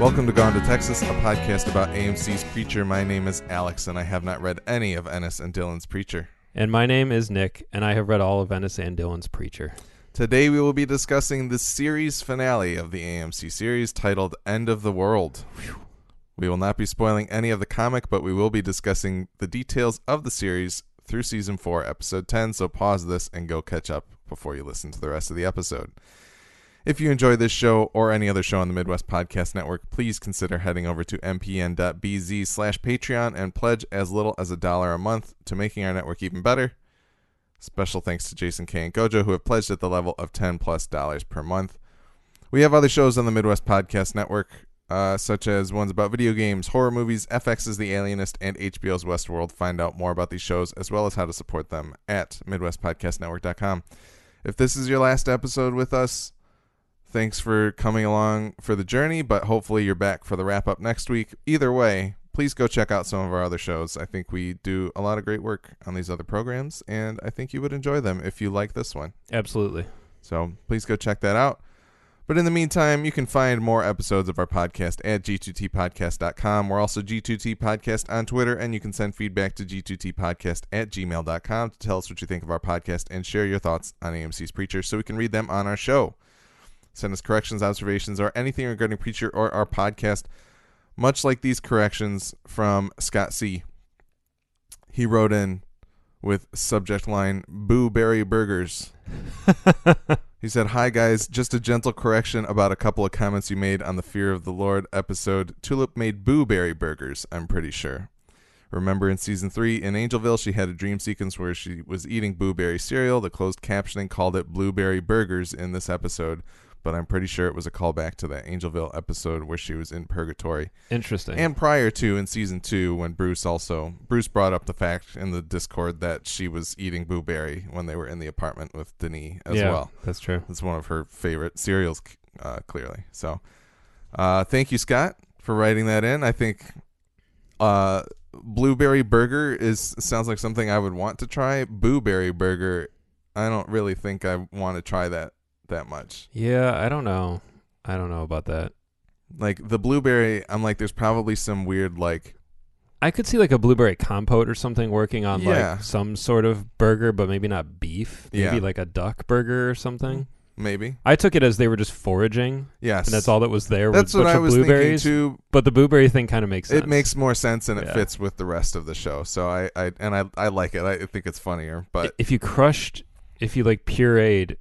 Welcome to Gone to Texas, a podcast about AMC's Preacher. My name is Alex, and I have not read any of Ennis and Dylan's Preacher. And my name is Nick, and I have read all of Ennis and Dylan's Preacher. Today we will be discussing the series finale of the AMC series titled End of the World. We will not be spoiling any of the comic, but we will be discussing the details of the series through Season 4, Episode 10, so pause this and go catch up before you listen to the rest of the episode. If you enjoy this show or any other show on the Midwest Podcast Network, please consider heading over to mpn.bz/Patreon and pledge as little as $1 a month to making our network even better. Special thanks to Jason K. and Gojo, who have pledged at the level of $10+ per month. We have other shows on the Midwest Podcast Network, such as ones about video games, horror movies, FX's The Alienist, and HBO's Westworld. Find out more about these shows, as well as how to support them at MidwestPodcastNetwork.com. If this is your last episode with us, thanks for coming along for the journey, but hopefully you're back for the wrap-up next week. Either way, please go check out some of our other shows. I think we do a lot of great work on these other programs, and I think you would enjoy them if you like this one. Absolutely. So please go check that out. But in the meantime, you can find more episodes of our podcast at g2tpodcast.com. We're also G2T Podcast on Twitter, and you can send feedback to g2tpodcast@gmail.com to tell us what you think of our podcast and share your thoughts on AMC's Preacher so we can read them on our show. Send us corrections, observations, or anything regarding Preacher or our podcast, much like these corrections from Scott C. He wrote in with subject line, Boo Berry Burgers. He said, "Hi guys, just a gentle correction about a couple of comments you made on the Fear of the Lord episode. Tulip made Boo Berry Burgers, I'm pretty sure. Remember in Season 3 in Angelville, she had a dream sequence where she was eating Blueberry cereal. The closed captioning called it Blueberry Burgers in this episode, but I'm pretty sure it was a callback to that Angelville episode where she was in purgatory." Interesting. And prior to, in Season 2, when Bruce brought up the fact in the Discord that she was eating Blueberry when they were in the apartment with Denis as well. That's true. It's one of her favorite cereals, clearly. So thank you, Scott, for writing that in. I think Blueberry Burger sounds like something I would want to try. Blueberry Burger, I don't really think I want to try that much. Yeah, I don't know about that. Like the blueberry, I'm like, there's probably some weird, like, I could see like a blueberry compote or something working on Yeah. like some sort of burger, but maybe not beef. Maybe like a duck burger or something. Maybe. I took it as they were just foraging. Yes. And that's all that was there. That's was a what bunch I of was blueberries, thinking too. But the blueberry thing kind of makes sense. It makes more sense and it Yeah. fits with the rest of the show. So I like it. I think it's funnier. But if you like pureed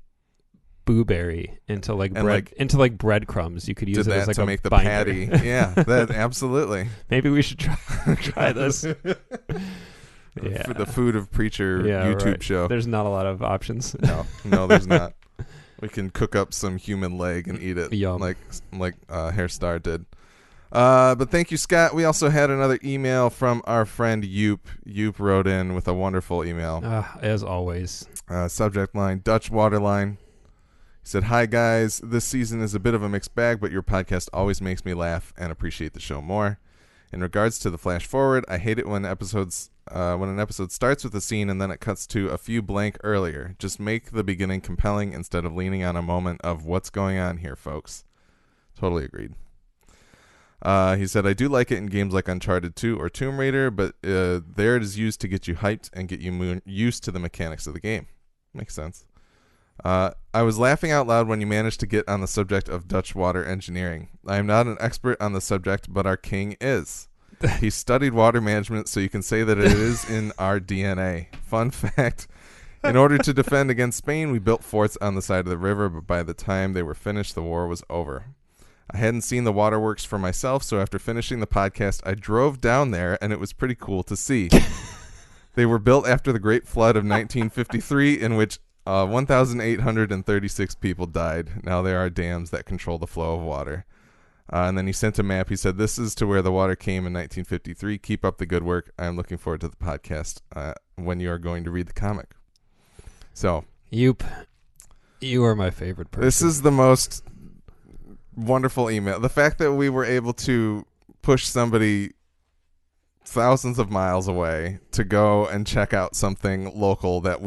blueberry into like bread, into like breadcrumbs, you could use it as like to a make the binder. patty. Yeah, that absolutely. Maybe we should try this. Yeah. For the Food of Preacher YouTube show. There's not a lot of options. No, there's not. We can cook up some human leg and eat it. Yum. like Hair Star did. But thank you, Scott. We also had another email from our friend Yoop. Yoop wrote in with a wonderful email. As always. Subject line, Dutch Waterline. He said, "Hi guys, this season is a bit of a mixed bag, but your podcast always makes me laugh and appreciate the show more. In regards to the flash forward, I hate it when an episode starts with a scene and then it cuts to a few blank earlier. Just make the beginning compelling instead of leaning on a moment of what's going on here, folks." Totally agreed. He said, "I do like it in games like Uncharted 2 or Tomb Raider, but there it is used to get you hyped and get you used to the mechanics of the game." Makes sense. "I was laughing out loud when you managed to get on the subject of Dutch water engineering. I am not an expert on the subject, but our king is. He studied water management, so you can say that it is in our DNA. Fun fact, in order to defend against Spain, we built forts on the side of the river, but by the time they were finished, the war was over. I hadn't seen the waterworks for myself, so after finishing the podcast, I drove down there, and it was pretty cool to see. They were built after the Great Flood of 1953, in which 1,836 people died. Now there are dams that control the flow of water." And then he sent a map. He said, "This is to where the water came in 1953. Keep up the good work. I am looking forward to the podcast when you are going to read the comic." So, you are my favorite person. This is the most wonderful email. The fact that we were able to push somebody thousands of miles away to go and check out something local that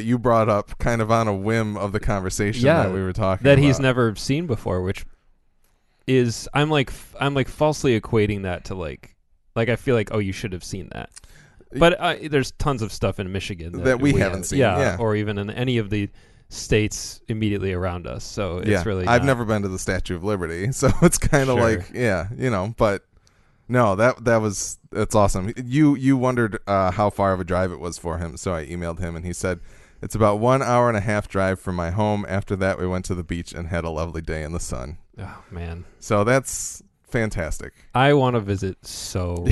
you brought up kind of on a whim of the conversation that we were talking that about. he's never seen before, which is I'm like falsely equating that to like I feel like, oh, you should have seen that. But there's tons of stuff in Michigan that we haven't seen. Yeah, or even in any of the states immediately around us. So it's really I've never been to the Statue of Liberty, so it's kind of like, but no, that's awesome. You wondered how far of a drive it was for him, so I emailed him and he said it's about 1 hour and a half drive from my home. After that, we went to the beach and had a lovely day in the sun. Oh man, so that's fantastic. I want to visit so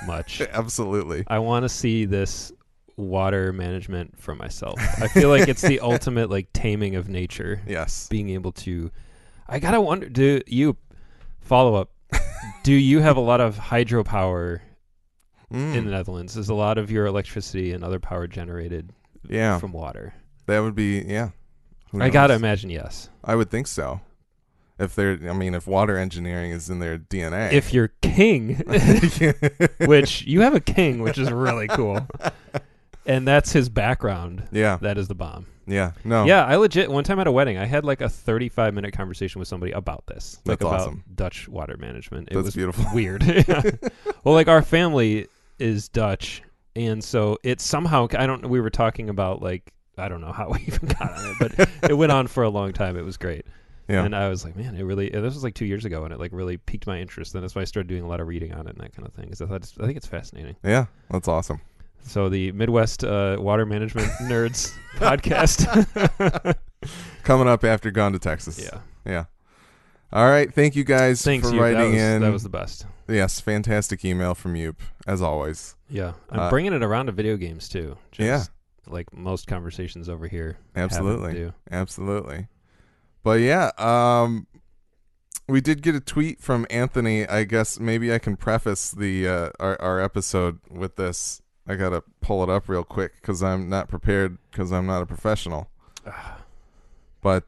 much. Absolutely. I want to see this water management for myself. I feel like it's the ultimate like taming of nature. Yes. Being able to, I gotta wonder, do you have a lot of hydropower in the Netherlands? Is a lot of your electricity and other power generated from water? That would be, I gotta imagine yes. I would think so. If water engineering is in their DNA. If you're king, which you have a king, which is really cool. And that's his background. Yeah. That is the bomb. Yeah. No. Yeah, I legit, one time at a wedding, I had like a 35-minute conversation with somebody about this. That's about awesome. Dutch water management. That's beautiful. Weird. Well, like our family is Dutch. And so it's somehow, we were talking about like, I don't know how we even got on it, but it went on for a long time. It was great. Yeah. And I was like, man, this was like 2 years ago, and it like really piqued my interest. And that's why I started doing a lot of reading on it and that kind of thing. Because I think it's fascinating. Yeah, that's awesome. So the Midwest Water Management Nerds podcast. Coming up after Gone to Texas. Yeah. Yeah. All right. Thank you guys for writing in. That was the best. Yes. Fantastic email from Yoop, as always. Yeah. I'm bringing it around to video games, too. Like most conversations over here. Absolutely. Absolutely. But yeah, we did get a tweet from Anthony. I guess maybe I can preface the our episode with this. I gotta pull it up real quick because I'm not prepared because I'm not a professional. But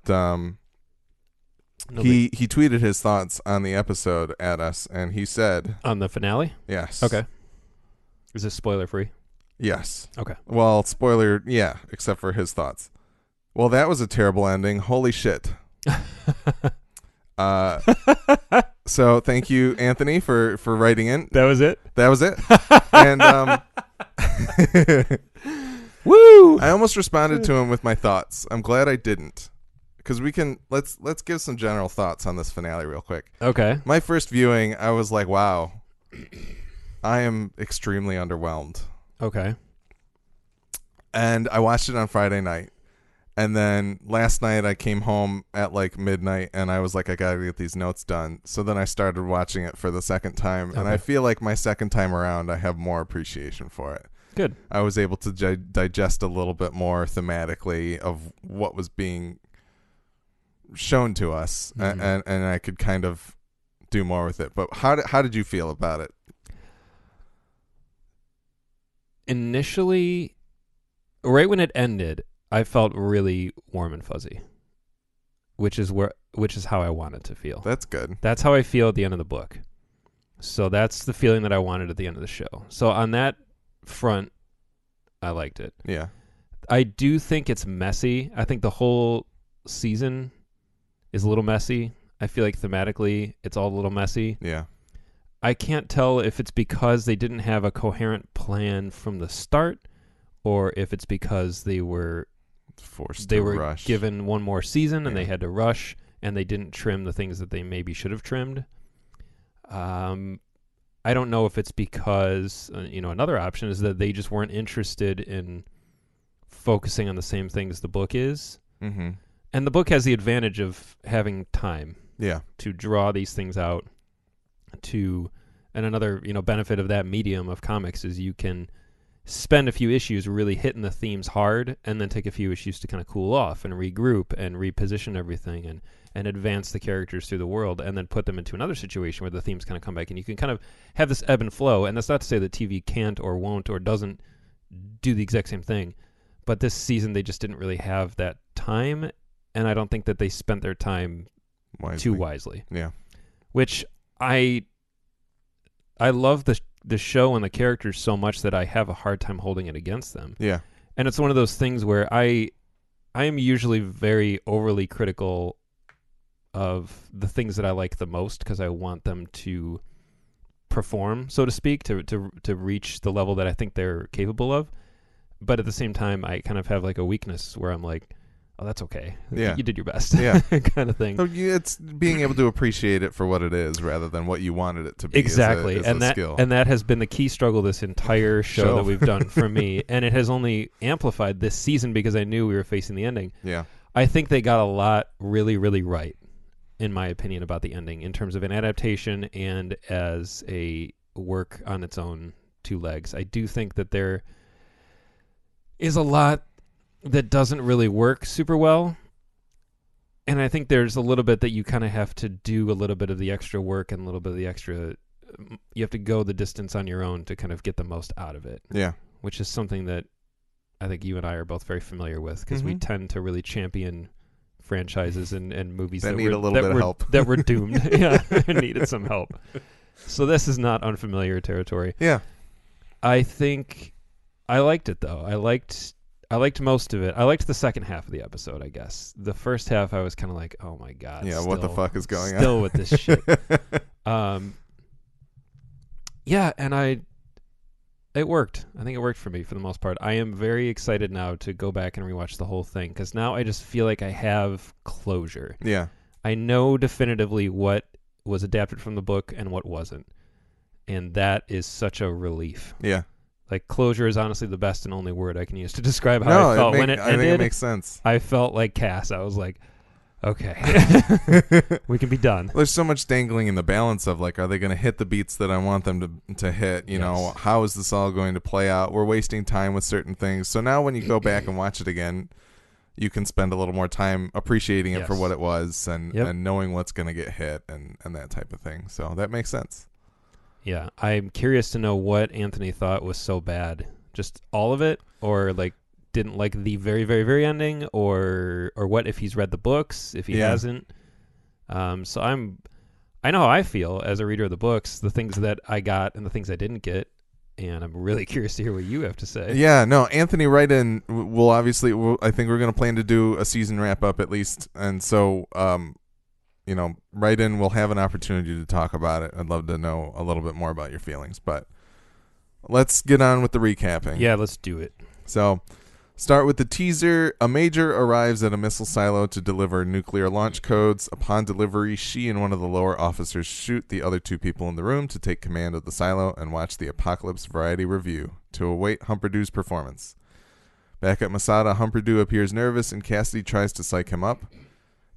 he tweeted his thoughts on the episode at us, and he said on the finale. Yes. Okay. Is this spoiler free? Yes. Okay. Well, spoiler, yeah, except for his thoughts. Well, that was a terrible ending. Holy shit. So thank you, Anthony, for writing in. That was it? That was it. And woo! I almost responded to him with my thoughts. I'm glad I didn't. Because let's give some general thoughts on this finale real quick. Okay. My first viewing, I was like, wow, I am extremely underwhelmed. Okay. And I watched it on Friday night. And then last night I came home at like midnight and I was like, I got to get these notes done. So then I started watching it for the second time. Okay. And I feel like my second time around, I have more appreciation for it. Good. I was able to digest a little bit more thematically of what was being shown to us. Mm-hmm. And I could kind of do more with it. But how did you feel about it? Initially, right when it ended, I felt really warm and fuzzy, which is how I wanted to feel. That's good. That's how I feel at the end of the book. So that's the feeling that I wanted at the end of the show. So on that front, I liked it. Yeah. I do think it's messy. I think the whole season is a little messy. I feel like thematically it's all a little messy. Yeah. I can't tell if it's because they didn't have a coherent plan from the start or if it's because they were rush. Given one more season and they had to rush and they didn't trim the things that they maybe should have trimmed. I don't know if it's because another option is that they just weren't interested in focusing on the same things the book is. Mm-hmm. And the book has the advantage of having time to draw these things out. And another benefit of that medium of comics is you can spend a few issues really hitting the themes hard and then take a few issues to kind of cool off and regroup and reposition everything and advance the characters through the world and then put them into another situation where the themes kind of come back and you can kind of have this ebb and flow. And that's not to say that TV can't or won't or doesn't do the exact same thing. But this season, they just didn't really have that time. And I don't think that they spent their time too wisely. Yeah. Which I love the show and the characters so much that I have a hard time holding it against them. Yeah. And it's one of those things where I am usually very overly critical of the things that I like the most because I want them to perform, so to speak, to reach the level that I think they're capable of. But at the same time, I kind of have like a weakness where I'm like, oh, that's okay. Yeah. You did your best. Yeah. kind of thing. So it's being able to appreciate it for what it is rather than what you wanted it to be. Exactly. Is a skill. And that has been the key struggle this entire show that we've done for me. And it has only amplified this season because I knew we were facing the ending. Yeah. I think they got a lot really, really right, in my opinion, about the ending in terms of an adaptation and as a work on its own two legs. I do think that there is a lot that doesn't really work super well. And I think there's a little bit that you kind of have to do a little bit of the extra work and a little bit of the extra, you have to go the distance on your own to kind of get the most out of it. Yeah. Which is something that I think you and I are both very familiar with because we tend to really champion franchises and movies that need a little bit of help. That were doomed. Yeah, needed some help. So this is not unfamiliar territory. Yeah. I think I liked it though. I liked most of it. I liked the second half of the episode, I guess. The first half I was kind of like, oh my God. Yeah, what the fuck is going on? Still with this shit. Yeah, and it worked. I think it worked for me for the most part. I am very excited now to go back and rewatch the whole thing because now I just feel like I have closure. Yeah. I know definitively what was adapted from the book and what wasn't. And that is such a relief. Yeah. Like, closure is honestly the best and only word I can use to describe how I felt when it ended. I think it makes sense. I felt like Cass. I was like, okay, we can be done. There's so much dangling in the balance of, like, are they going to hit the beats that I want them to hit? You know, how is this all going to play out? We're wasting time with certain things. So now when you go back and watch it again, you can spend a little more time appreciating it for what it was and knowing what's going to get hit and that type of thing. So that makes sense. Yeah, I'm curious to know what Anthony thought was so bad. Just all of it, or like didn't like the very, very, very ending, or what if he's read the books, if he hasn't. So I know how I feel as a reader of the books, the things that I got and the things I didn't get, and I'm really curious to hear what you have to say. Yeah, no, Anthony, write in. We'll obviously, I think we're going to plan to do a season wrap up at least, and so you know, write in. We'll have an opportunity to talk about it. I'd love to know a little bit more about your feelings, but let's get on with the recapping. Yeah, let's do it. So, start with the teaser. A major arrives at a missile silo to deliver nuclear launch codes. Upon delivery, she and one of the lower officers shoot the other two people in the room to take command of the silo and watch the Apocalypse Variety Review to await Humperdoo's performance. Back at Masada, Humperdoo appears nervous and Cassidy tries to psych him up.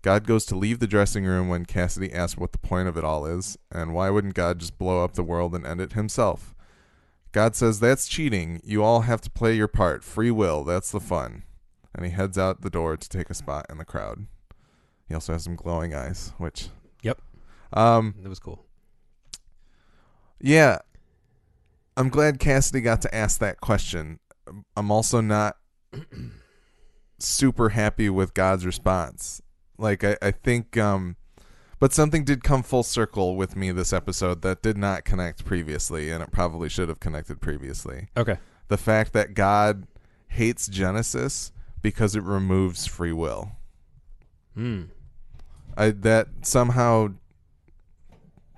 God goes to leave the dressing room when Cassidy asks what the point of it all is, and why wouldn't God just blow up the world and end it himself? God says, that's cheating. You all have to play your part. Free will. That's the fun. And he heads out the door to take a spot in the crowd. He also has some glowing eyes, which... Yep. That was cool. Yeah. I'm glad Cassidy got to ask that question. I'm also not super happy with God's response. Like, I think, but something did come full circle with me this episode that did not connect previously, and it probably should have connected previously. Okay. The fact that God hates Genesis because it removes free will. That somehow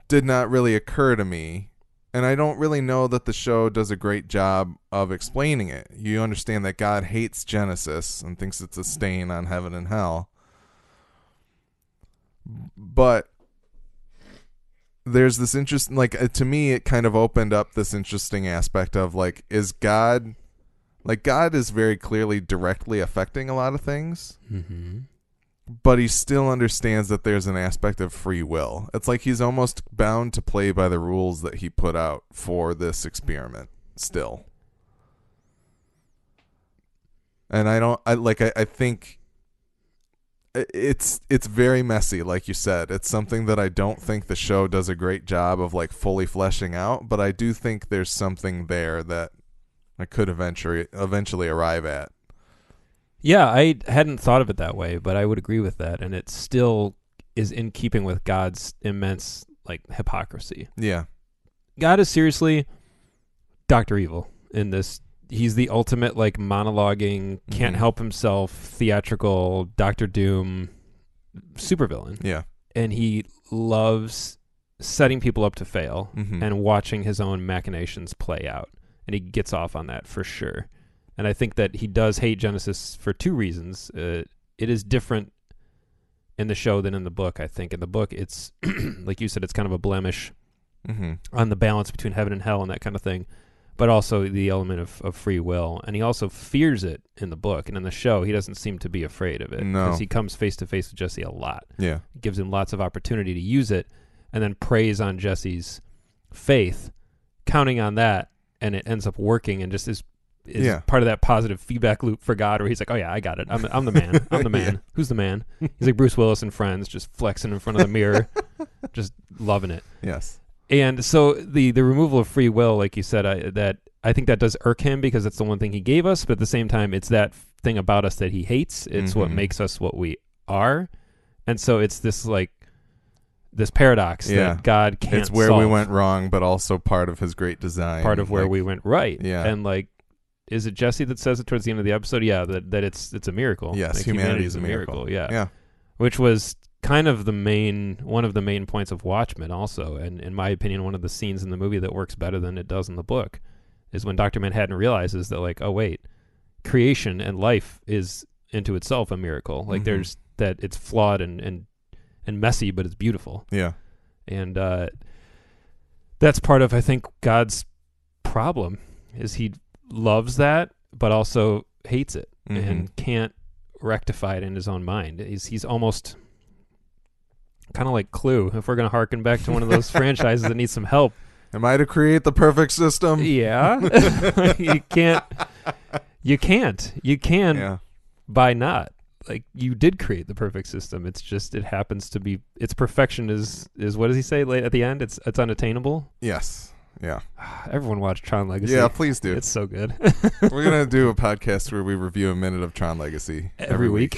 did not really occur to me, and I don't really know that the show does a great job of explaining it. You understand that God hates Genesis and thinks it's a stain on heaven and hell. But there's this interesting, like, to me, it kind of opened up this interesting aspect of, like, is God, like, God is very clearly directly affecting a lot of things, but he still understands that there's an aspect of free will. It's like he's almost bound to play by the rules that he put out for this experiment still. And I think it's very messy, like you said. It's something that I don't think the show does a great job of, like, fully fleshing out, but I do think there's something there that I could eventually arrive at. Yeah, I hadn't thought of it that way, but I would agree with that, and it still is in keeping with God's immense, like, hypocrisy. Yeah. God is seriously Dr. Evil in this. He's the ultimate, like, monologuing, can't help himself, theatrical, Dr. Doom supervillain. Yeah. and he loves setting people up to fail and watching his own machinations play out. And he gets off on that for sure. And I think that he does hate Genesis for two reasons. It is different in the show than in the book, I think. In the book, it's, like you said, it's kind of a blemish on the balance between heaven and hell and that kind of thing, but also the element of free will. And he also fears it in the book. And in the show, he doesn't seem to be afraid of it. Because he comes face to face with Jesse a lot. Yeah. It gives him lots of opportunity to use it and then preys on Jesse's faith, counting on that, and it ends up working and just is part of that positive feedback loop for God where he's like, oh yeah, I got it. I'm the man. I'm the man. Yeah. Who's the man? He's like Bruce Willis in Friends, just flexing in front of the mirror, just loving it. Yes. And so the removal of free will, like you said, I think that does irk him because it's the one thing he gave us, but at the same time, it's that thing about us that he hates. It's what makes us what we are. And so it's this paradox that God can't It's where solve. we went wrong, but also part of his great design. Part of where we went right. Yeah. And like, is it Jesse that says it towards the end of the episode? Yeah, that it's a miracle. Yes, like, humanity is a miracle. Yeah. Which was kind of one of the main points of Watchmen also. And in my opinion, one of the scenes in the movie that works better than it does in the book is when Dr. Manhattan realizes that, like, oh wait, creation and life is into itself a miracle. Like there's that it's flawed and messy, but it's beautiful. Yeah. And that's part of, I think, God's problem is he loves that, but also hates it and can't rectify it in his own mind. He's almost kind of like Clue, if we're going to harken back to one of those franchises that needs some help. Am I to create the perfect system? Yeah. You can by not. Like, you did create the perfect system. It's just, it happens to be, its perfection is what does he say late at the end? It's unattainable. Yes. Yeah. Everyone watch Tron Legacy. Yeah, please do. It's so good. We're going to do a podcast where we review a minute of Tron Legacy every week.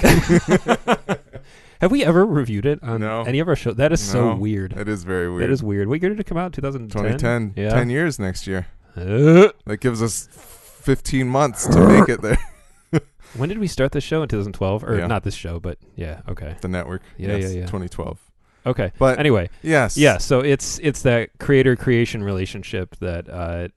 Have we ever reviewed it on any of our shows? That is so weird. It is very weird. That is weird. What year did it come out? 2010? 2010. Yeah. 10 years next year. That gives us 15 months to make it there. When did we start this show? In 2012? Or not this show, but okay. The network. Yeah. 2012. Okay. But anyway. Yes. Yeah, so it's that creator-creation relationship that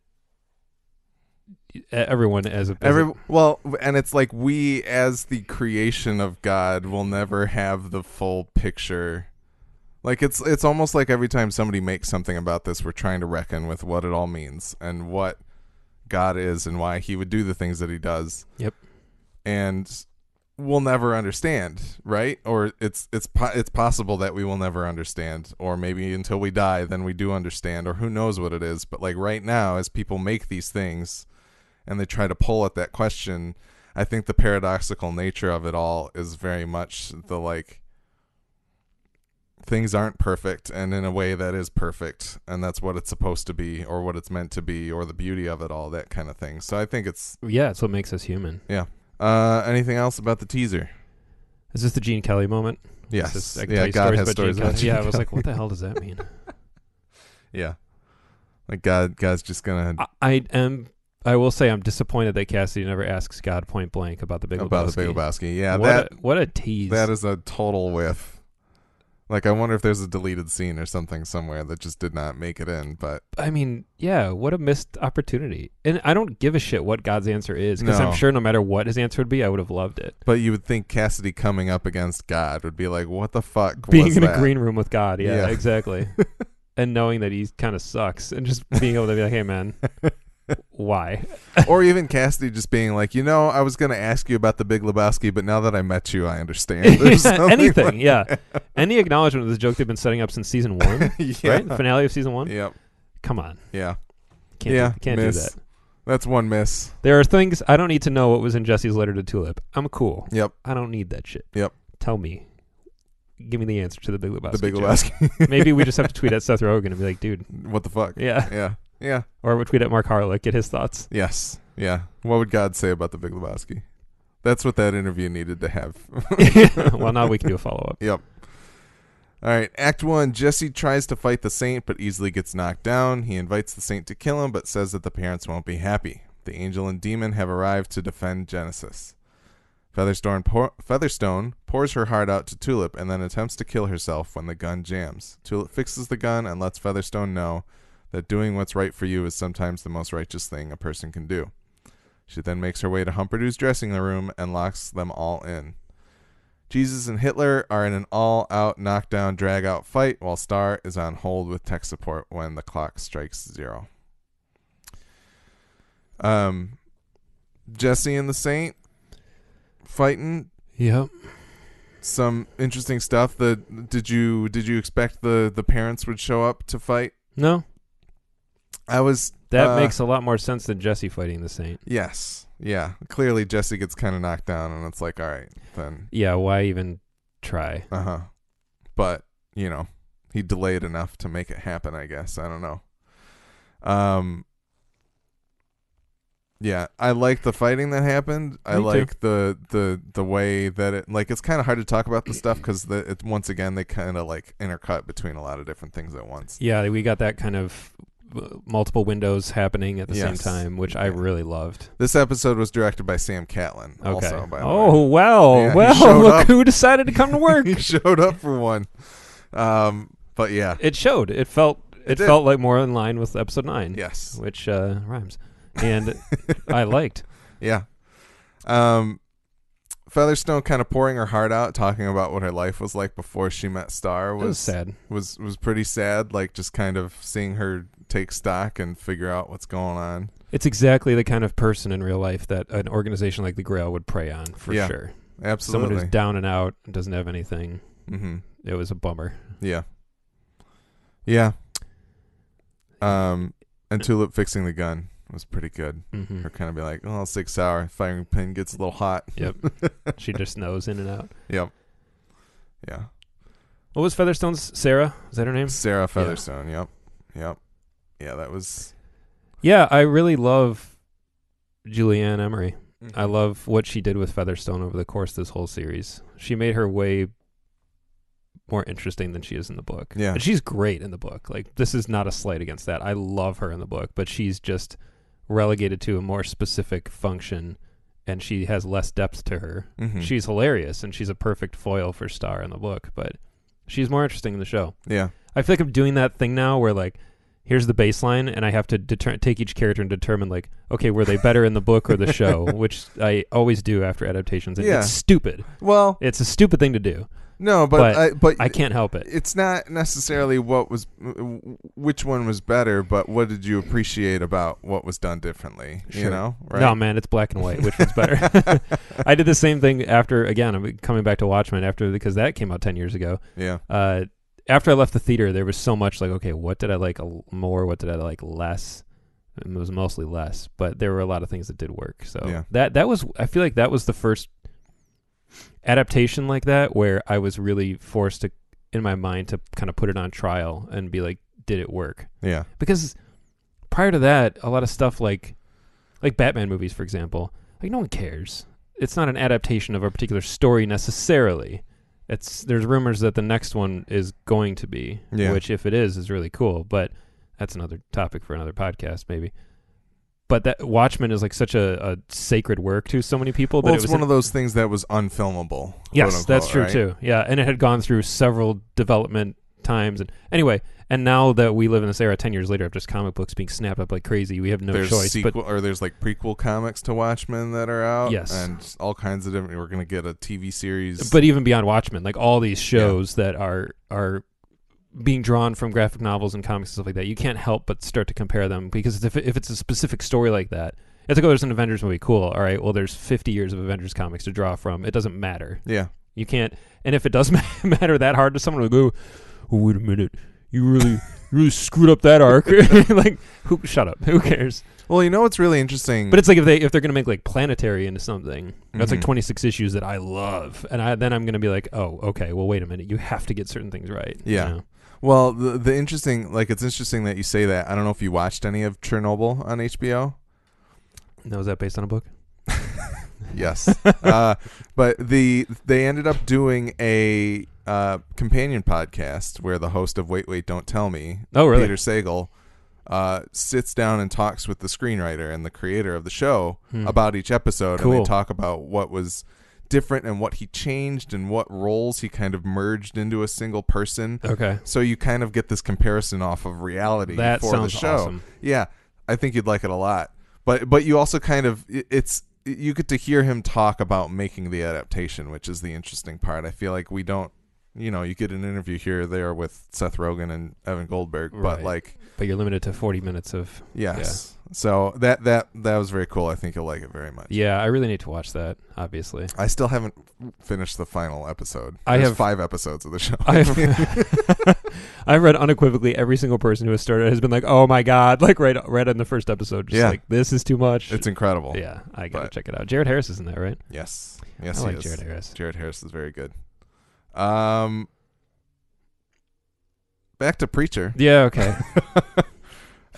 everyone and it's like we as the creation of God will never have the full picture. Like it's almost like every time somebody makes something about this, we're trying to reckon with what it all means and what God is and why he would do the things that he does. Yep. And we'll never understand, right? Or it's possible that we will never understand, or maybe until we die then we do understand, or who knows what it is. But like right now, as people make these things and they try to pull at that question, I think the paradoxical nature of it all is very much the like things aren't perfect, and in a way that is perfect, and that's what it's supposed to be, or what it's meant to be, or the beauty of it all, that kind of thing. So I think it's it's what makes us human. Yeah. Anything else about the teaser? Is this the Gene Kelly moment? Yes. God has stories about Gene Kelly. I was like, what the hell does that mean? Yeah. Like God's just gonna. I will say I'm disappointed that Cassidy never asks God point blank about the Big Lebowski. About the Big Lebowski. Yeah. What a tease. That is a total whiff. Like, I wonder if there's a deleted scene or something somewhere that just did not make it in. But I mean, yeah, what a missed opportunity. And I don't give a shit what God's answer is, because I'm sure no matter what his answer would be, I would have loved it. But you would think Cassidy coming up against God would be like, what the fuck being was in that? A green room with God. Yeah. Exactly. And knowing that he kind of sucks, and just being able to be like, hey, man, why? Or even Cassidy just being like, I was going to ask you about the Big Lebowski, but now that I met you, I understand. Anything, Any acknowledgement of this joke they've been setting up since season 1, right? The finale of season 1? Yep. Come on. Yeah. Can't do that. That's one miss. There are things, I don't need to know what was in Jesse's letter to Tulip. I'm cool. Yep. I don't need that shit. Yep. Tell me. Give me the answer to the Big Lebowski. The Big Lebowski. Maybe we just have to tweet at Seth Rogen and be like, dude. What the fuck? Yeah. Yeah. Or we tweet at Mark Harlick, get his thoughts. Yes. Yeah. What would God say about the Big Lebowski? That's what that interview needed to have. Well, now we can do a follow-up. Yep. All right. Act 1. Jesse tries to fight the Saint, but easily gets knocked down. He invites the Saint to kill him, but says that the parents won't be happy. The angel and demon have arrived to defend Genesis. Featherstone pours her heart out to Tulip and then attempts to kill herself when the gun jams. Tulip fixes the gun and lets Featherstone know that doing what's right for you is sometimes the most righteous thing a person can do. She then makes her way to Humperdoo's dressing room and locks them all in. Jesus and Hitler are in an all-out knockdown, drag-out fight while Star is on hold with tech support when the clock strikes 0. Jesse and the Saint fighting. Yep. Some interesting stuff. Did you expect the parents would show up to fight? No. That makes a lot more sense than Jesse fighting the Saint. Yes. Yeah. Clearly Jesse gets kind of knocked down and it's like, all right, then. Yeah, why even try? Uh-huh. But, he delayed enough to make it happen, I guess. I don't know. Yeah, I like the fighting that happened. I like the way that it, like, it's kind of hard to talk about the stuff because once again they kind of like intercut between a lot of different things at once. Yeah, we got that kind of multiple windows happening at the same time, which I really loved. This episode was directed by Sam Catlin. Okay. Also, by the way. Well, yeah, look who decided to come to work. He showed up for one. But yeah, it showed. It felt like more in line with episode 9. Yes, which rhymes. And I liked. Yeah. Featherstone kind of pouring her heart out, talking about what her life was like before she met Star was sad. Was pretty sad, like just kind of seeing her take stock and figure out what's going on. It's exactly the kind of person in real life that an organization like the Grail would prey on, for sure. Absolutely. Someone who's down and out and doesn't have anything. Mm-hmm. It was a bummer. Yeah. Yeah. And Tulip fixing the gun was pretty good. Mm-hmm. Her kind of be like, oh, 6 hour firing pin gets a little hot. Yep. She just knows in and out. Yep. Yeah. What was Featherstone's? Sarah? Is that her name? Sarah Featherstone. Yeah. Yep. Yeah, that was. Yeah, I really love Julianne Emery. Mm-hmm. I love what she did with Featherstone over the course of this whole series. She made her way more interesting than she is in the book. Yeah. And she's great in the book. Like, this is not a slight against that. I love her in the book, but she's just relegated to a more specific function and she has less depth to her. Mm-hmm. She's hilarious and she's a perfect foil for Star in the book, but she's more interesting in the show. Yeah. I feel like I'm doing that thing now where, like, here's the baseline and I have to take each character and determine, like, okay, were they better in the book or the show, which I always do after adaptations. And it's stupid. Well, it's a stupid thing to do. No, but I can't help it. It's not necessarily which one was better, but what did you appreciate about what was done differently? Sure. You know, right? No, man, it's black and white. Which one's better? I did the same thing after. Again, I'm coming back to Watchmen because that came out 10 years ago. Yeah. After I left the theater, there was so much like, okay, what did I like more? What did I like less? It was mostly less, but there were a lot of things that did work. So that was. I feel like that was the first adaptation like that where I was really forced to, in my mind, to kind of put it on trial and be like, did it work? Yeah. Because prior to that, a lot of stuff like Batman movies, for example, like, no one cares. It's not an adaptation of a particular story necessarily. There's rumors that the next one is going to be, which if it is really cool, but that's another topic for another podcast maybe. But that Watchmen is like such a sacred work to so many people. Well, that it's it was one of those things that was unfilmable. Yes, unquote, that's true right? too. Yeah, and it had gone through several development times. And anyway, and now that we live in this era, 10 years later, after just comic books being snapped up like crazy, we have no choice. There's like prequel comics to Watchmen that are out. Yes, and all kinds of different. We're gonna get a TV series. But even beyond Watchmen, like all these shows that are being drawn from graphic novels and comics and stuff like that, you can't help but start to compare them, because if it's a specific story like that, it's like, oh, there's an Avengers movie, cool, all right, well, there's 50 years of Avengers comics to draw from. It doesn't matter. Yeah. You can't, and if it does matter that hard to someone, like, oh, wait a minute, you really screwed up that arc. Like, shut up, who cares? Well, you know what's really interesting? But it's like if they're going to make like Planetary into something, that's like 26 issues that I love, and then I'm going to be like, oh, okay, well, wait a minute, you have to get certain things right. Yeah. You know? Well, the interesting, like, it's interesting that you say that. I don't know if you watched any of Chernobyl on HBO. No, is that based on a book? Yes. But they ended up doing a companion podcast where the host of Wait, Wait, Don't Tell Me, really? Peter Sagal, sits down and talks with the screenwriter and the creator of the show about each episode. Cool. And they talk about what was different and what he changed and what roles he kind of merged into a single person. Okay. So you kind of get this comparison off of reality That for sounds the show. awesome. Yeah, I think you'd like it a lot. But you also kind of you get to hear him talk about making the adaptation, which is the interesting part. I feel like we don't, you get an interview here or there with Seth Rogen and Evan Goldberg, but but you're limited to 40 minutes of yes. So that was very cool. I think you'll like it very much. Yeah, I really need to watch that, obviously. I still haven't finished the final episode. I There's have 5 episodes of the show. I've read unequivocally every single person who has started has been like, "Oh my god!" Like right in the first episode, just like this is too much. It's incredible. Yeah, I gotta check it out. Jared Harris is in that, right? Yes, I he like is. Jared Harris. Jared Harris is very good. Back to Preacher. Yeah. Okay.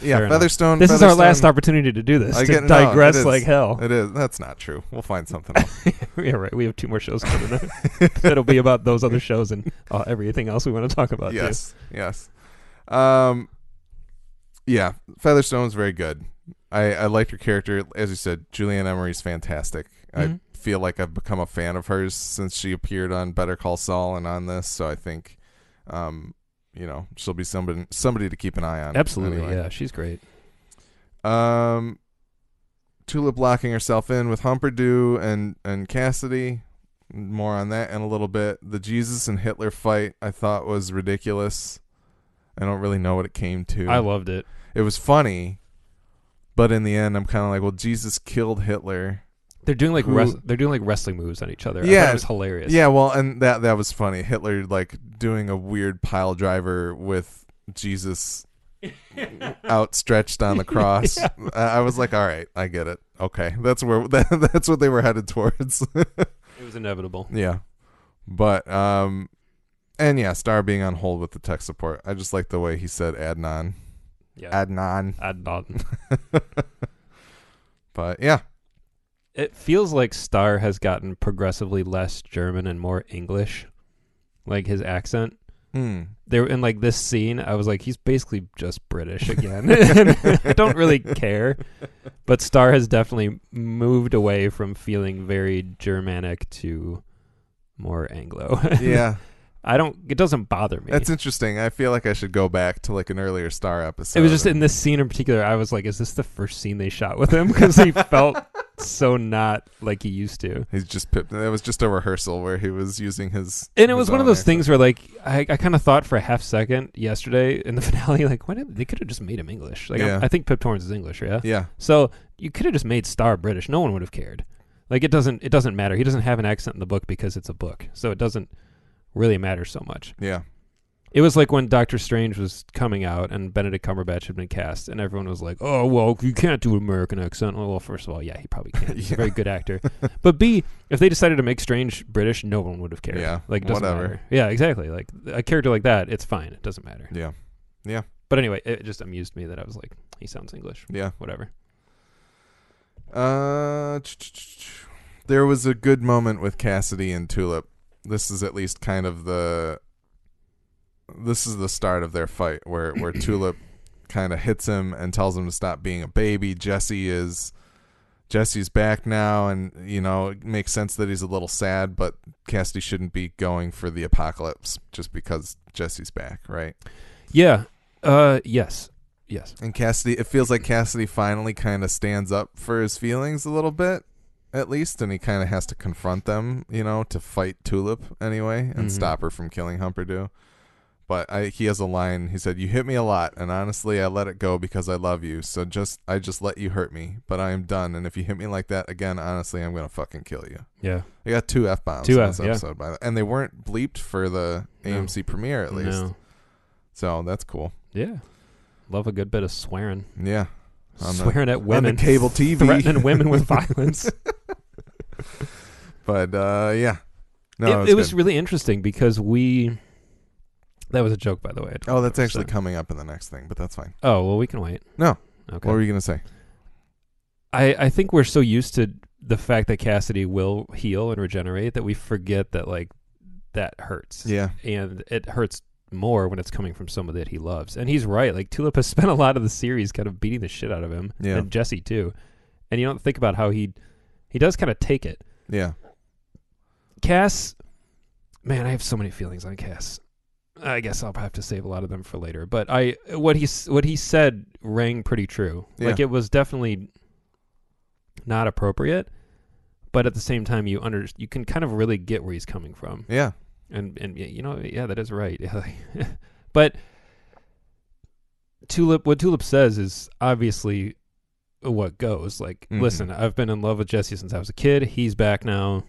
Yeah, Featherstone. This is our last opportunity to do this. To digress like hell. It is. That's not true. We'll find something else. Yeah, right. We have 2 more shows coming up. That'll be about those other shows and everything else we want to talk about. Yes. Too. Yes. Yeah, Featherstone's very good. I liked her character. As you said, Julianne Emery's fantastic. I feel like I've become a fan of hers since she appeared on Better Call Saul and on this. So I think, she'll be somebody to keep an eye on. Absolutely, anyway. Yeah, she's great. Tulip locking herself in with Humperdew and Cassidy. More on that in a little bit. The Jesus and Hitler fight I thought was ridiculous. I don't really know what it came to. I loved it. It was funny, but in the end, I'm kind of like, well, Jesus killed Hitler. They're doing like wrestling moves on each other. Yeah, I thought it was hilarious. Yeah, well, and that was funny. Hitler like doing a weird pile driver with Jesus outstretched on the cross. Yeah. I was like, all right, I get it. Okay, that's what they were headed towards. It was inevitable. Yeah, but and yeah, Star being on hold with the tech support. I just like the way he said Adnan. Yeah, Adnan. But yeah. It feels like Star has gotten progressively less German and more English, like his accent. There in like this scene, I was like, he's basically just British again. I don't really care, but Star has definitely moved away from feeling very Germanic to more Anglo. Yeah. It doesn't bother me. That's interesting. I feel like I should go back to like an earlier Star episode. It was just in this scene in particular, I was like, is this the first scene they shot with him? Because he felt so not like he used to. He's just It was just a rehearsal where he was using his. And it was one of those things where like I kind of thought for a half second yesterday in the finale, like, why didn't they could have just made him English? Like I think Pip Torrens is English, yeah. Yeah. So you could have just made Star British. No one would have cared. Like it doesn't matter. He doesn't have an accent in the book because it's a book, so it doesn't really matter so much. Yeah. It was like when Doctor Strange was coming out and Benedict Cumberbatch had been cast, and everyone was like, "Oh, well, you can't do an American accent." Well, first of all, yeah, he probably can't. He's a very good actor. But B, if they decided to make Strange British, no one would have cared. Yeah, like it doesn't whatever. matter. Yeah, exactly. Like a character like that, it's fine. It doesn't matter. Yeah, yeah. But anyway, it just amused me that I was like, he sounds English. Yeah, whatever. There was a good moment with Cassidy and Tulip. This is at least kind of the start of their fight where Tulip kind of hits him and tells him to stop being a baby. Jesse's back now, and it makes sense that he's a little sad, but Cassidy shouldn't be going for the apocalypse just because Jesse's back, right? Yeah. Yes. And Cassidy, it feels like Cassidy finally kind of stands up for his feelings a little bit, at least, and he kind of has to confront them, to fight Tulip anyway and stop her from killing Humperdew. But he has a line. He said, "You hit me a lot, and honestly, I let it go because I love you. So I just let you hurt me, but I am done. And if you hit me like that again, honestly, I'm gonna fucking kill you." Yeah. I got 2 F-bombs in this episode, and they weren't bleeped for the AMC premiere, at least. No. So that's cool. Yeah. Love a good bit of swearing. Yeah. Swearing at women. On the cable TV. Threatening women with violence. But, yeah. No, it was really interesting because that was a joke, by the way. Oh, that's actually coming up in the next thing, but that's fine. Oh, well, we can wait. No. Okay. What were you going to say? I think we're so used to the fact that Cassidy will heal and regenerate that we forget that, like, that hurts. Yeah. And it hurts more when it's coming from someone that he loves. And he's right. Like, Tulip has spent a lot of the series kind of beating the shit out of him. Yeah. And Jesse, too. And you don't think about how he does kind of take it. Yeah. Cass, man, I have so many feelings on Cass. I guess I'll have to save a lot of them for later. But what he said rang pretty true. Yeah. Like, it was definitely not appropriate, but at the same time, you can kind of really get where he's coming from. Yeah. And yeah, that is right. But what Tulip says is obviously what goes. Like, listen, I've been in love with Jesse since I was a kid. He's back now.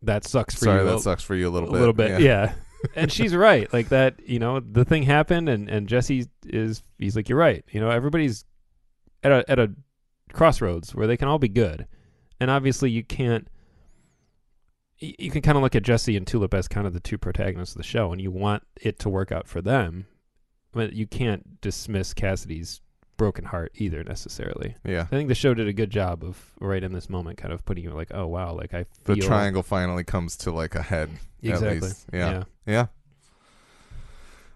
That sucks for you. Sorry, that sucks for you a little bit. A little bit, yeah. And she's right. Like, that, the thing happened, and Jesse he's like, you're right. Everybody's at a crossroads where they can all be good. And obviously you can kind of look at Jesse and Tulip as kind of the two protagonists of the show, and you want it to work out for them. But you can't dismiss Cassidy's broken heart either necessarily. Yeah. I think the show did a good job of right in this moment kind of putting you like, oh wow, like I feel the triangle finally comes to like a head. Exactly. At least. Yeah.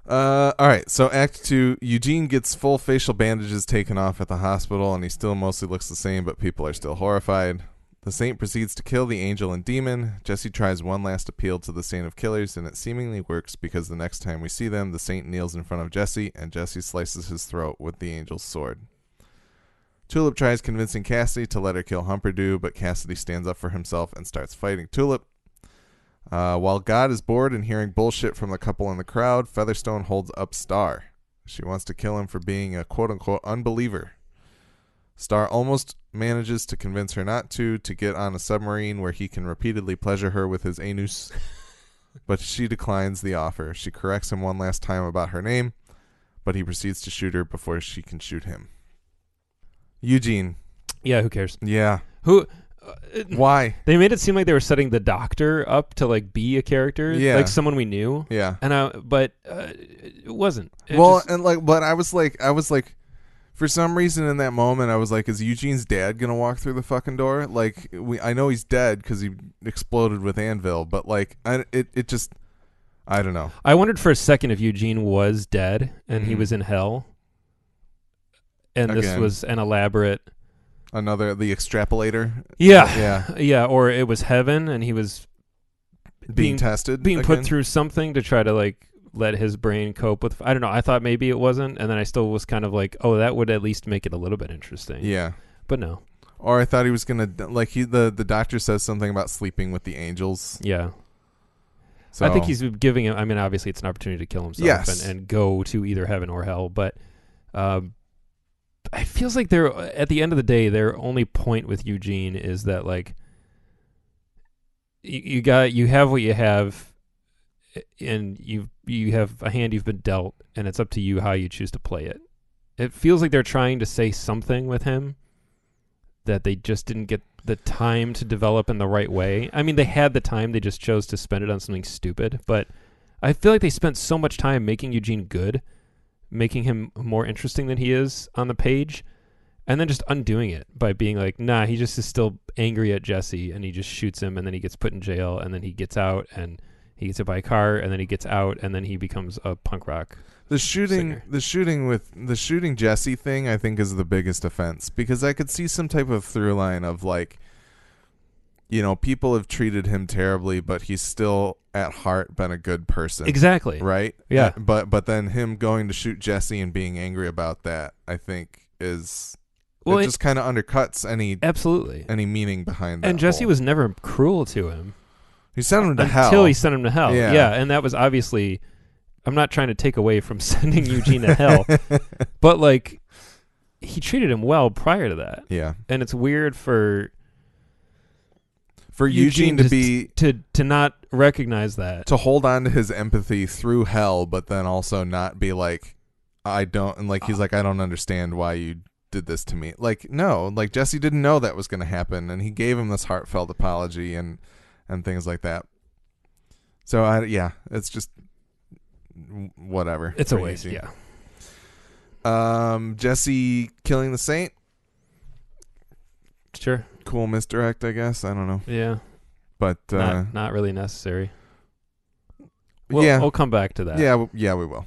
All right. So Act 2, Eugene gets full facial bandages taken off at the hospital, and he still mostly looks the same, but people are still horrified. The Saint proceeds to kill the angel and demon. Jesse tries one last appeal to the Saint of Killers, and it seemingly works because the next time we see them, the Saint kneels in front of Jesse, and Jesse slices his throat with the angel's sword. Tulip tries convincing Cassidy to let her kill Humperdew, but Cassidy stands up for himself and starts fighting Tulip. While God is bored and hearing bullshit from the couple in the crowd, Featherstone holds up Star. She wants to kill him for being a quote-unquote unbeliever. Star almost manages to convince her not to get on a submarine where he can repeatedly pleasure her with his anus, but she declines the offer. She corrects him one last time about her name, but he proceeds to shoot her before she can shoot him. Eugene. Yeah, who cares? Yeah. Who? Why? They made it seem like they were setting the Doctor up to like be a character, like someone we knew. Yeah. But it wasn't. But I was like, for some reason in that moment, I was like, is Eugene's dad gonna walk through the fucking door? Like, I know he's dead because he exploded with Anvil, but like, it just, I don't know. I wondered for a second if Eugene was dead and he was in hell, and this was an elaborate. The extrapolator. Yeah. Or it was heaven, and he was being tested, being put through something to try to like let his brain cope with. I don't know. I thought maybe it wasn't, and then I still was kind of like, oh, that would at least make it a little bit interesting. Yeah, but no. Or I thought he was gonna the doctor says something about sleeping with the angels. Yeah. So I think he's giving him. I mean, obviously, it's an opportunity to kill himself and go to either heaven or hell, but. It feels like they're at the end of the day, their only point with Eugene is that like you have what you have, and you have a hand you've been dealt, and it's up to you how you choose to play it. It feels like they're trying to say something with him that they just didn't get the time to develop in the right way. I mean, they had the time, they just chose to spend it on something stupid, but I feel like they spent so much time making Eugene good, making him more interesting than he is on the page, and then just undoing it by being like, nah, he just is still angry at Jesse, and he just shoots him, and then he gets put in jail, and then he gets out, and he gets hit by a car, and then he gets out, and then he becomes a punk rock singer. The shooting Jesse thing, I think, is the biggest offense, because I could see some type of through line of like, people have treated him terribly, but he's still at heart been a good person. Exactly. Right? Yeah. But then him going to shoot Jesse and being angry about that, I think is it just kind of undercuts any meaning behind that. And Jesse was never cruel to him. He sent him to hell. Until he sent him to hell. Yeah. Yeah, and that was obviously, I'm not trying to take away from sending Eugene to hell, but like he treated him well prior to that. Yeah. And it's weird for Eugene to not recognize that, to hold on to his empathy through hell, but then also not be like, I don't, and like he's like, I don't understand why you did this to me. Like, no, like Jesse didn't know that was going to happen, and he gave him this heartfelt apology and things like that. So it's just whatever. It's a waste. Yeah. Jesse killing the Saint. Sure. Cool misdirect, I guess. I don't know. Yeah. But not really necessary. We'll come back to that. Yeah, we will.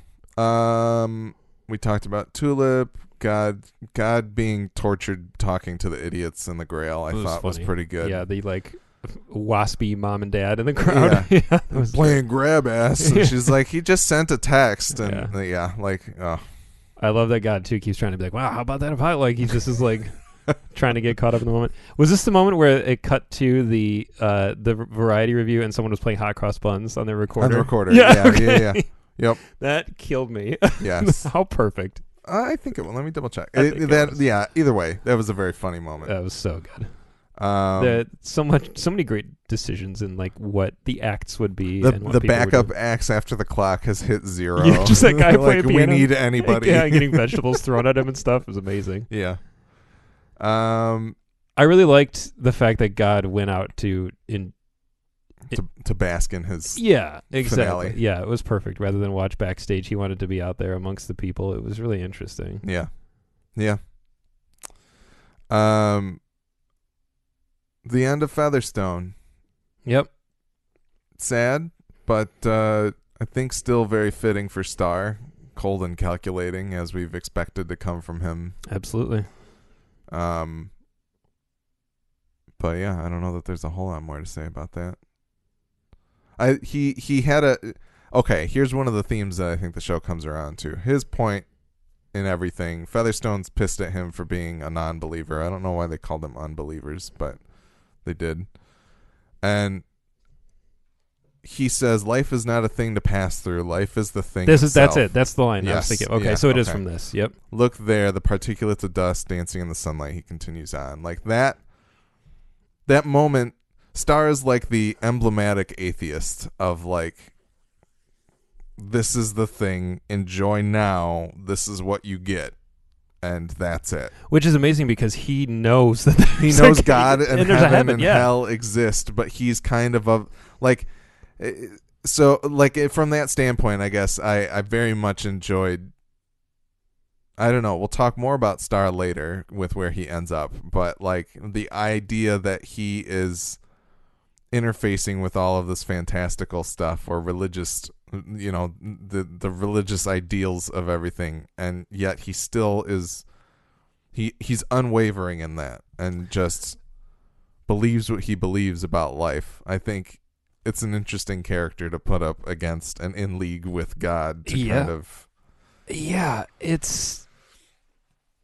We talked about Tulip, God being tortured talking to the idiots in the Grail. I thought was pretty good. Yeah, they like waspy mom and dad in the crowd. Yeah. That was playing grab ass. Yeah. And she's like, he just sent a text. And oh. I love that God too keeps trying to be like, wow, how about that if I like? He just is like trying to get caught up in the moment. Was this the moment where it cut to the variety review and someone was playing hot cross buns on their recorder? On the recorder. Yeah. Yeah. Yep. That killed me. Yes. How perfect. I think it will. Let me double check. I think it was. Yeah. Either way, that was a very funny moment. That was so good. So many great decisions in like what the acts would be. The and what people would backup do. acts after the clock has hit 0. Yeah, just that guy like, playing we piano. need anybody. Yeah, getting vegetables thrown at him and stuff was amazing. Yeah. I really liked the fact that God went out to bask in his yeah, exactly. finale. Yeah, it was perfect. Rather than watch backstage, he wanted to be out there amongst the people. It was really interesting. Yeah. The end of Featherstone. Yep. Sad, but I think still very fitting for Star. Cold and calculating, as we've expected to come from him. Absolutely. But yeah, I don't know that there's a whole lot more to say about that. He had a okay. Here's one of the themes that I think the show comes around to. His point in everything. Featherstone's pissed at him for being a non-believer. I don't know why they called them unbelievers, but they did. And he says, "Life is not a thing to pass through. Life is the thing." That's it. That's the line I was Yes. thinking. Okay, Yeah, so it is okay. from this. Yep. Look there, the particulates of dust dancing in the sunlight. He continues on like that. That moment, Star is like the emblematic atheist of like, this is the thing. Enjoy now. This is what you get, and that's it. Which is amazing because he knows that He knows God and there's a heaven and yeah. hell exist, but he's kind of like. So, like, from that standpoint, I guess I very much enjoyed. I don't know. We'll talk more about Star later with where he ends up, but like the idea that he is interfacing with all of this fantastical stuff or religious, the religious ideals of everything, and yet he still is. He's unwavering in that and just believes what he believes about life. I think it's an interesting character to put up against and in league with God to kind of. Yeah,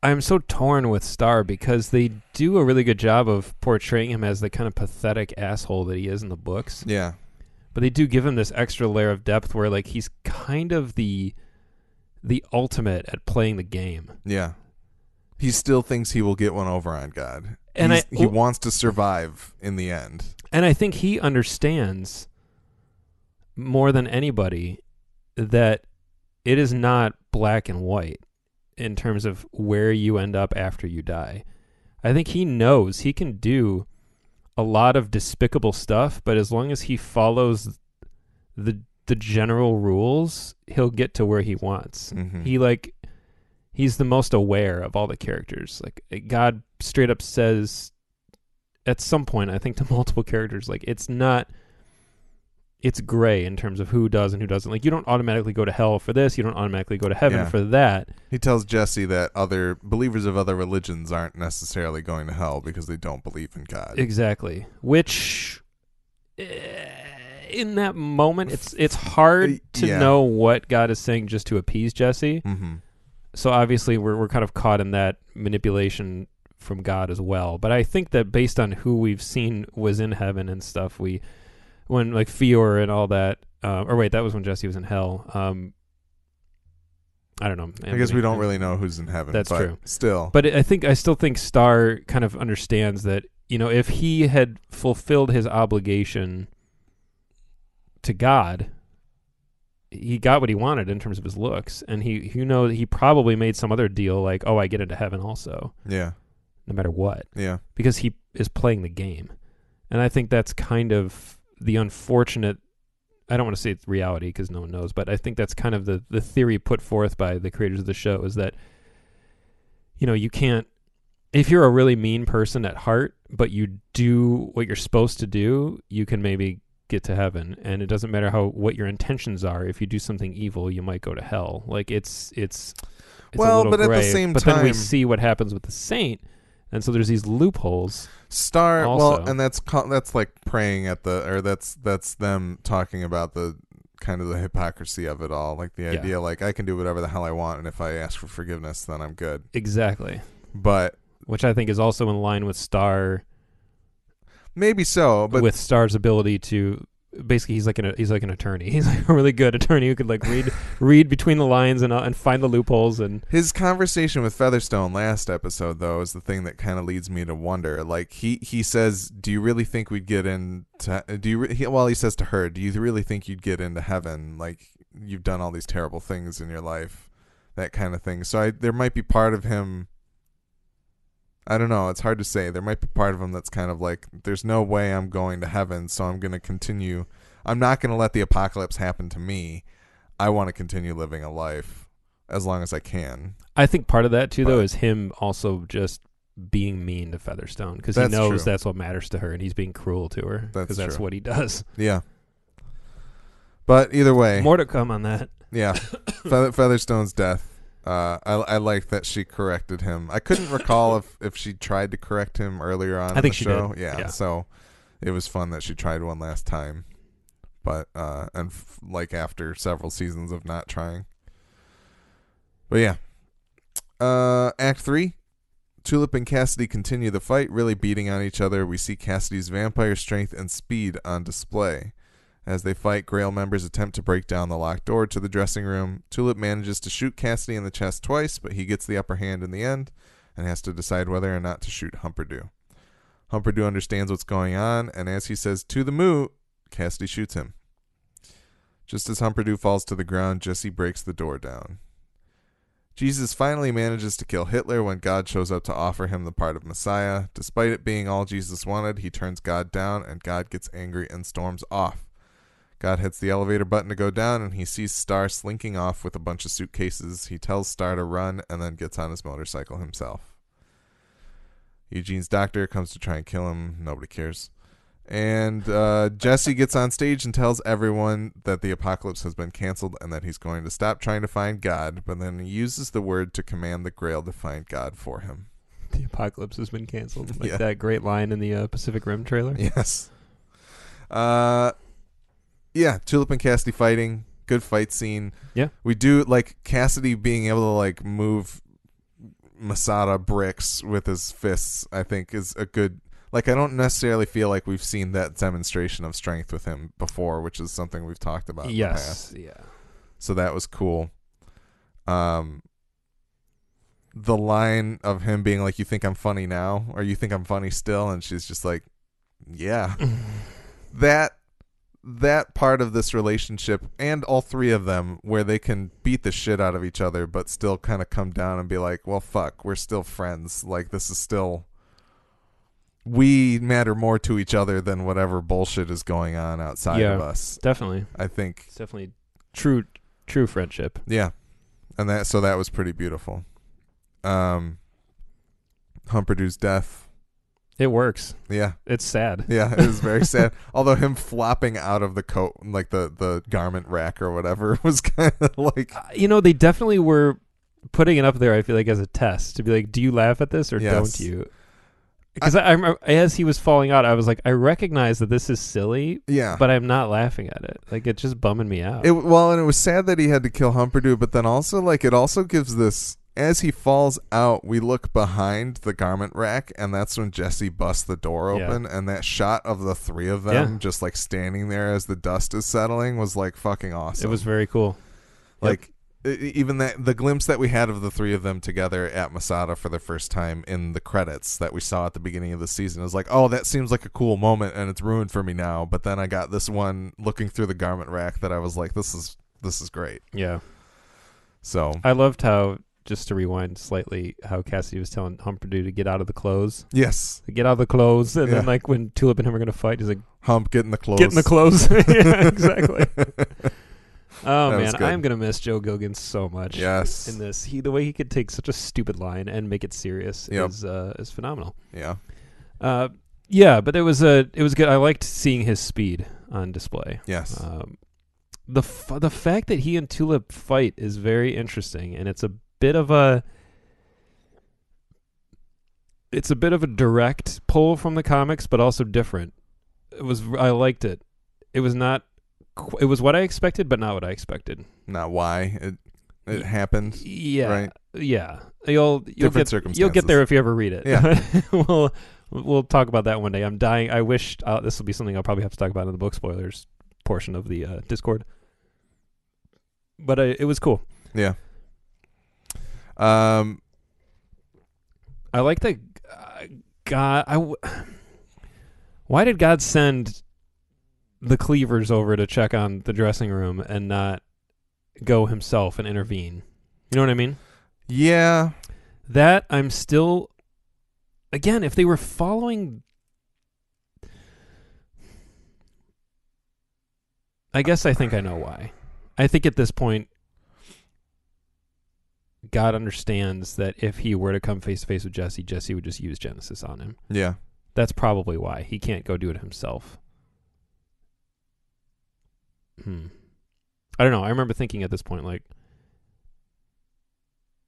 I'm so torn with Star because they do a really good job of portraying him as the kind of pathetic asshole that he is in the books. Yeah. But they do give him this extra layer of depth where like he's kind of the ultimate at playing the game. Yeah. He still thinks he will get one over on God. And he wants to survive in the end. And I think he understands more than anybody that it is not black and white in terms of where you end up after you die. I think he knows he can do a lot of despicable stuff, but as long as he follows the general rules, he'll get to where he wants. Mm-hmm. He's the most aware of all the characters. Like God straight up says at some point, I think to multiple characters, like it's gray in terms of who does and who doesn't. Like you don't automatically go to hell for this. You don't automatically go to heaven for that. He tells Jesse that other believers of other religions aren't necessarily going to hell because they don't believe in God. Exactly. Which in that moment, it's hard to know what God is saying just to appease Jesse. Mm-hmm. So obviously we're kind of caught in that manipulation from God as well. But I think that based on who we've seen was in heaven and stuff, when like Fior and all that, or wait, that was when Jesse was in hell. I don't know. I guess we don't really know who's in heaven. That's true. Still. But I still think Star kind of understands that, if he had fulfilled his obligation to God, he got what he wanted in terms of his looks, and he probably made some other deal like, oh, I get into heaven also. Yeah. No matter what. Yeah. Because he is playing the game. And I think that's kind of the unfortunate, I don't want to say it's reality because no one knows, but I think that's kind of the theory put forth by the creators of the show is that, you can't, if you're a really mean person at heart, but you do what you're supposed to do, you can maybe get to heaven, and it doesn't matter what your intentions are. If you do something evil, you might go to hell. Like it's well, a little but gray. at the same but time, then we see what happens with the saint, And so there's these loopholes. Star, also. well, and that's like praying at that's them talking about the kind of the hypocrisy of it all, like the idea like I can do whatever the hell I want, and if I ask for forgiveness, then I'm good. Exactly. But which I think is also in line with Star. Maybe so, but with Star's ability to basically he's like an attorney. He's like a really good attorney who could like read between the lines and find the loopholes. And his conversation with Featherstone last episode, though, is the thing that kind of leads me to wonder. Like he says, "Do you really think we'd get into? He says to her, "Do you really think you'd get into heaven? Like you've done all these terrible things in your life, that kind of thing." So there might be part of him. I don't know. It's hard to say. There might be part of him that's kind of like, there's no way I'm going to heaven, so I'm going to continue. I'm not going to let the apocalypse happen to me. I want to continue living a life as long as I can. I think part of that, too, though, is him also just being mean to Featherstone because he knows that's what matters to her, and he's being cruel to her because that's what he does. Yeah. But either way. More to come on that. Yeah. Featherstone's death. I like that she corrected him. I couldn't recall if she tried to correct him earlier on in the show. Did. Yeah, so it was fun that she tried one last time. But like after several seasons of not trying. But yeah. Act 3. Tulip and Cassidy continue the fight, really beating on each other. We see Cassidy's vampire strength and speed on display. As they fight, Grail members attempt to break down the locked door to the dressing room. Tulip manages to shoot Cassidy in the chest twice, but he gets the upper hand in the end and has to decide whether or not to shoot Humperdew. Humperdew understands what's going on, and as he says, "To the moo," Cassidy shoots him. Just as Humperdew falls to the ground, Jesse breaks the door down. Jesus finally manages to kill Hitler when God shows up to offer him the part of Messiah. Despite it being all Jesus wanted, he turns God down, and God gets angry and storms off. God hits the elevator button to go down, and he sees Star slinking off with a bunch of suitcases. He tells Star to run and then gets on his motorcycle himself. Eugene's doctor comes to try and kill him. Nobody cares. And Jesse gets on stage and tells everyone that the apocalypse has been canceled and that he's going to stop trying to find God, but then he uses the word to command the Grail to find God for him. The apocalypse has been canceled. Like that great line in the Pacific Rim trailer. Yes. Yeah, Tulip and Cassidy fighting. Good fight scene. Yeah. We do, like, Cassidy being able to, like, move Masada bricks with his fists, I think, is a good... Like, I don't necessarily feel like we've seen that demonstration of strength with him before, which is something we've talked about in the past. Yeah. So that was cool. The line of him being like, "You think I'm funny now? Or you think I'm funny still?" And she's just like, yeah. That part of this relationship, and all three of them, where they can beat the shit out of each other but still kind of come down and be like, well, fuck, we're still friends. Like, this is still... We matter more to each other than whatever bullshit is going on outside of us. Definitely. I think... It's definitely true friendship. Yeah. And that was pretty beautiful. Humperdew's death... It works. Yeah. It's sad. Yeah, it was very sad. Although him flopping out of the coat, like the garment rack or whatever, was kind of like... they definitely were putting it up there, I feel like, as a test. To be like, do you laugh at this or don't you? Because I remember, as he was falling out, I was like, I recognize that this is silly, but I'm not laughing at it. Like, it's just bumming me out. And it was sad that he had to kill Humperdew, but then also, like, it also gives this... As he falls out, we look behind the garment rack, and that's when Jesse busts the door open, and that shot of the three of them just, like, standing there as the dust is settling was, like, fucking awesome. It was very cool. Like, even the glimpse that we had of the three of them together at Masada for the first time in the credits that we saw at the beginning of the season is like, oh, that seems like a cool moment, and it's ruined for me now. But then I got this one looking through the garment rack that I was like, this is great. Yeah. So I loved how... Just to rewind slightly, how Cassidy was telling Humperdew to get out of the clothes. Yes. Get out of the clothes. And then, like, when Tulip and him are going to fight, he's like, Hump, get in the clothes. Get in the clothes. Yeah, exactly. Oh, man. I'm going to miss Joe Gilgun so much. Yes. In this. The way he could take such a stupid line and make it serious is phenomenal. Yeah. Yeah, but it was good. I liked seeing his speed on display. Yes. The fact that he and Tulip fight is very interesting, and it's a bit of a... it's a bit of a direct pull from the comics, but also different. I liked it. It was not. It was what I expected, but not what I expected. Not why it happened. Yeah, right? Yeah. You'll Different get circumstances. You'll get there if you ever read it. Yeah. We'll talk about that one day. I'm dying. I wish this will be something I'll probably have to talk about in the book spoilers portion of the Discord. But it was cool. Yeah. I like that God. Why did God send the Cleavers over to check on the dressing room and not go himself and intervene? You know what I mean? Yeah. That I'm still... Again, if they were following... I guess I think I know why. I think at this point, God understands that if he were to come face to face with Jesse, Jesse would just use Genesis on him. Yeah. That's probably why. He can't go do it himself. I don't know. I remember thinking at this point, like,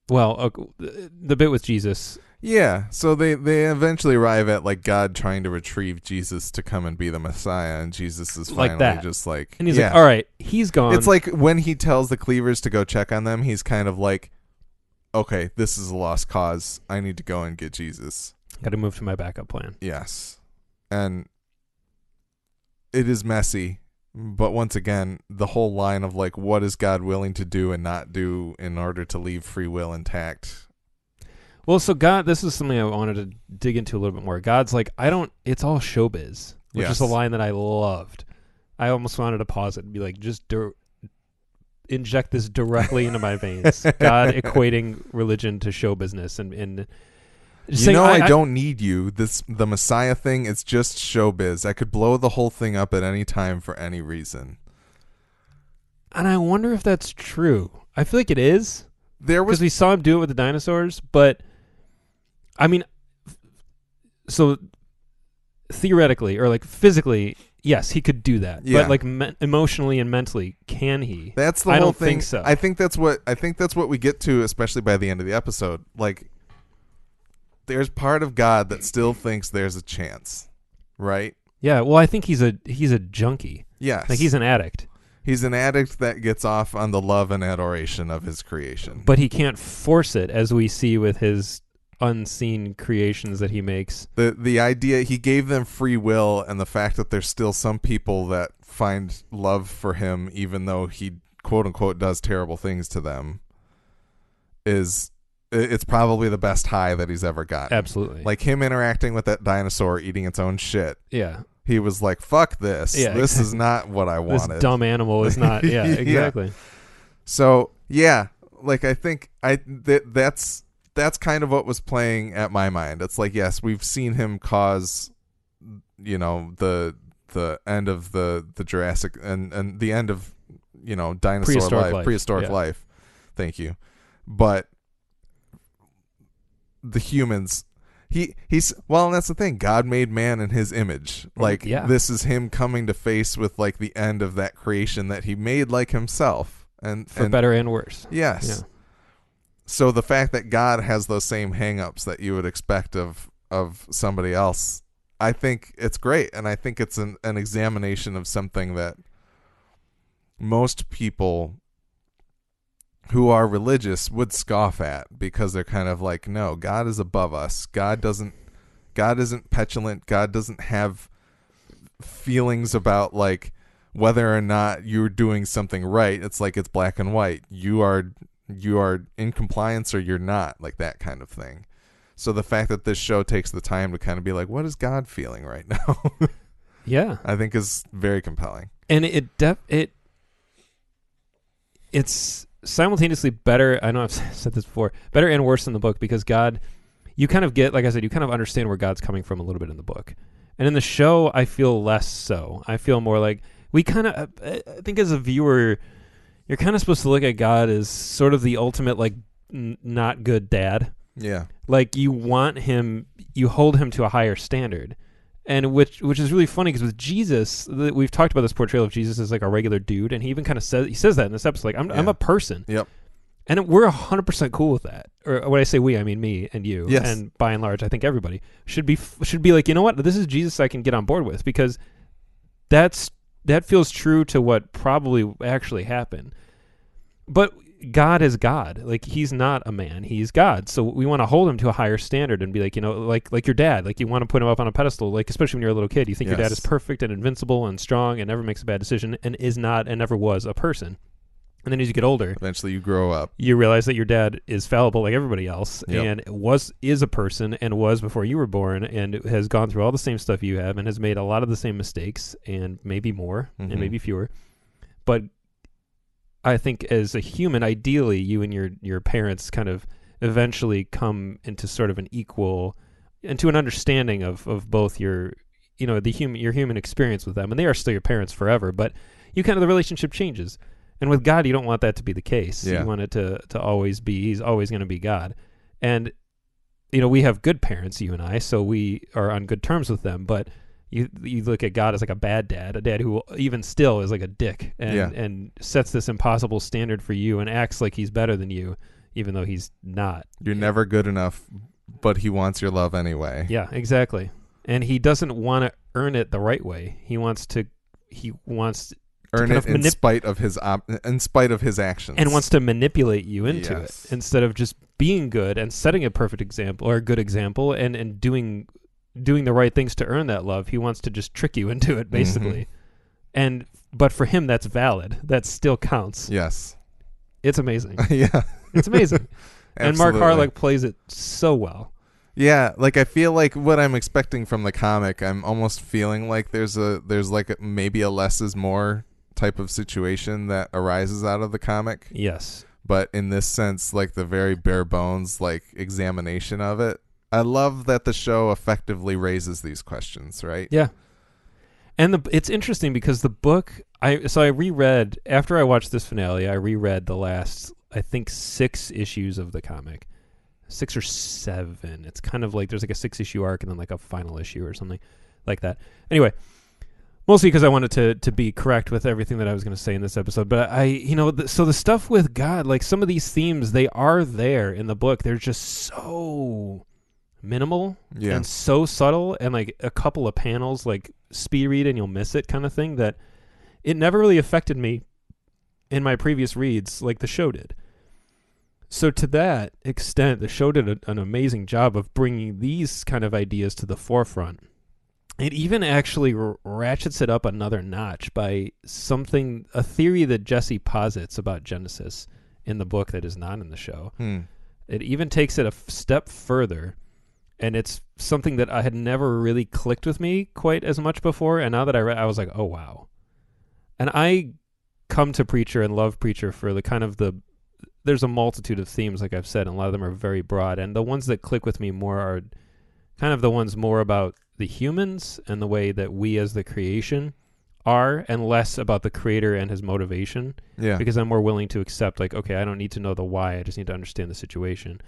well, the bit with Jesus. Yeah. So they eventually arrive at like God trying to retrieve Jesus to come and be the Messiah, and Jesus is finally like just like, and he's like, all right, he's gone. It's like when he tells the Cleavers to go check on them, he's kind of like, okay, this is a lost cause. I need to go and get Jesus. Got to move to my backup plan. Yes. And it is messy. But once again, the whole line of like, what is God willing to do and not do in order to leave free will intact? Well, so God, this is something I wanted to dig into a little bit more. God's like, it's all showbiz, which is a line that I loved. I almost wanted to pause it and be like, just inject this directly into my veins. God equating religion to show business and saying, I don't need you. The Messiah thing is just showbiz. I could blow the whole thing up at any time for any reason. And I wonder if that's true. I feel like it is. Because we saw him do it with the dinosaurs, but I mean, so theoretically or like physically, yes, he could do that. Yeah. But like emotionally and mentally, can he? That's the I whole don't thing. think so. I think that's what we get to, especially by the end of the episode. Like, there's part of God that still thinks there's a chance, right? Yeah. Well, I think he's a junkie. Yes. Like he's an addict. He's an addict that gets off on the love and adoration of his creation. But he can't force it, as we see with his unseen creations that he makes. The idea, he gave them free will, and the fact that there's still some people that find love for him, even though he, quote unquote, does terrible things to them, it's probably the best high that he's ever gotten. Absolutely. Like him interacting with that dinosaur eating its own shit. Yeah. He was like, fuck this. Yeah, this is not what I wanted. This dumb animal is not. Yeah, exactly. Yeah. So, yeah, like I think that's kind of what was playing at my mind. It's like, yes, we've seen him cause, the end of the Jurassic and the end of, dinosaur prehistoric life. Thank you. But the humans... He's and that's the thing. God made man in his image. Like, This is him coming to face with like the end of that creation that he made like himself, and for better and worse. Yes. Yeah. So the fact that God has those same hang-ups that you would expect of somebody else, I think it's great, and I think it's an examination of something that most people who are religious would scoff at, because they're kind of like, no, God is above us. God isn't petulant. God doesn't have feelings about like whether or not you're doing something right. It's like, it's black and white. You are in compliance or you're not, like that kind of thing. So the fact that this show takes the time to kind of be like, what is God feeling right now? Yeah. I think is very compelling. And it's simultaneously better, I know I've said this before, better and worse in the book, because God, you kind of get, like I said, you kind of understand where God's coming from a little bit in the book. And in the show, I feel less so. I feel more like, we kind of, I think as a viewer, you're kind of supposed to look at God as sort of the ultimate, like, not good dad. Yeah. Like, you want him, you hold him to a higher standard. And which is really funny, because with Jesus, we've talked about this portrayal of Jesus as like a regular dude, and he even kind of says that in this episode, like, I'm a person. Yep. And we're 100% cool with that. Or when I say we, I mean me and you. Yes. And by and large, I think everybody should be like, you know what? This is Jesus I can get on board with, because that feels true to what probably actually happened. But God is God. Like, he's not a man. He's God. So we want to hold him to a higher standard and be like, like your dad. Like, you want to put him up on a pedestal, like, especially when you're a little kid. You think your dad is perfect and invincible and strong and never makes a bad decision and is not and never was a person. And then as you get older, eventually you grow up. You realize that your dad is fallible like everybody else, and is a person and was before you were born, and has gone through all the same stuff you have and has made a lot of the same mistakes, and maybe more and maybe fewer. But I think as a human, ideally, you and your parents kind of eventually come into sort of into an understanding of both your human experience with them, and they are still your parents forever. But the relationship changes. And with God, you don't want that to be the case. Yeah. You want it to always be, he's always going to be God. And, we have good parents, you and I, so we are on good terms with them. But you look at God as like a bad dad, a dad who even still is like a dick and sets this impossible standard for you and acts like he's better than you, even though he's not. You're never good enough, but he wants your love anyway. Yeah, exactly. And he doesn't want to earn it the right way. He wants earn it in spite of his actions, and wants to manipulate you into it instead of just being good and setting a perfect example or a good example and doing the right things to earn that love. He wants to just trick you into it, basically. But for him, that's valid. That still counts. Yes, it's amazing. Yeah, it's amazing. And Mark Harlock plays it so well. Yeah, like I feel like what I'm expecting from the comic, I'm almost feeling like there's maybe a less is more type of situation that arises out of the comic. Yes. But in this sense, like the very bare bones, like examination of it. I love that the show effectively raises these questions, right? Yeah. And it's interesting because the book, I reread, after I watched this finale, I reread the last, I think, 6 issues of the comic. 6 or 7. It's kind of like there's like a 6-issue arc and then like a final issue or something like that. Anyway, mostly because I wanted to be correct with everything that I was going to say in this episode. But so the stuff with God, like some of these themes, they are there in the book. They're just so minimal and so subtle, and like a couple of panels, like speed read and you'll miss it kind of thing, that it never really affected me in my previous reads like the show did. So to that extent, the show did an amazing job of bringing these kind of ideas to the forefront. It even actually ratchets it up another notch by a theory that Jesse posits about Genesis in the book that is not in the show. It even takes it a step further, and it's something that I had never really clicked with me quite as much before, and now that I read, I was like, oh, wow. And I come to Preacher and love Preacher for the kind of there's a multitude of themes, like I've said, and a lot of them are very broad, and the ones that click with me more are kind of the ones more about the humans and the way that we as the creation are, and less about the creator and his motivation. Yeah. Because I'm more willing to accept, like, okay, I don't need to know the why, I just need to understand the situation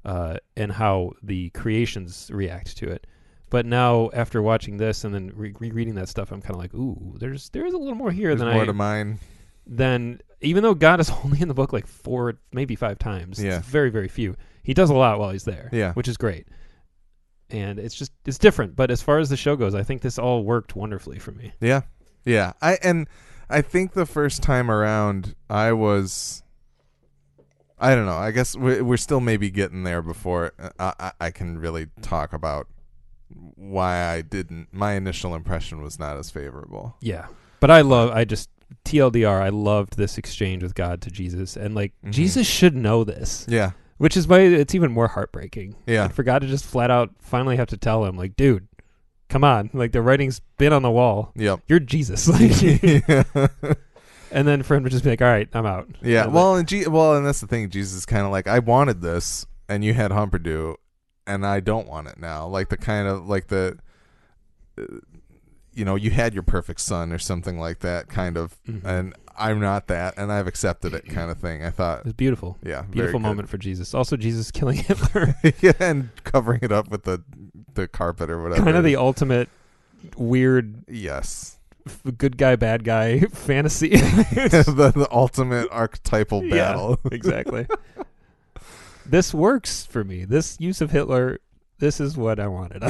and how the creations react to it. But now, after watching this and then rereading that stuff, I'm kind of like, ooh, there's a little more here than more to mine. Then, even though God is only in the book like 4, maybe 5 times, it's very, very few. He does a lot while he's there, which is great. And it's different. But as far as the show goes, I think this all worked wonderfully for me. Yeah. Yeah. I think the first time around, I don't know. I guess we're still maybe getting there before I can really talk about why my initial impression was not as favorable. Yeah. But TLDR, I loved this exchange with God to Jesus. And like, Jesus should know this. Yeah. Which is why it's even more heartbreaking. Yeah. And for God to just flat out finally have to tell him, like, dude, come on. Like, the writing's been on the wall. Yep. You're Jesus. Like, and then for him to just be like, all right, I'm out. Yeah. And and that's the thing. Jesus is kind of like, I wanted this, and you had Humperdoo, and I don't want it now. Like the kind of, like you had your perfect son or something like that, kind of, and I'm not that, and I've accepted it, kind of thing. I thought it was beautiful. Yeah, beautiful moment for Jesus. Also, Jesus killing Hitler. Yeah, and covering it up with the carpet or whatever. Kind of the ultimate weird. Yes. good guy, bad guy fantasy. the ultimate archetypal battle. Yeah, exactly. This works for me. This use of Hitler, this is what I wanted.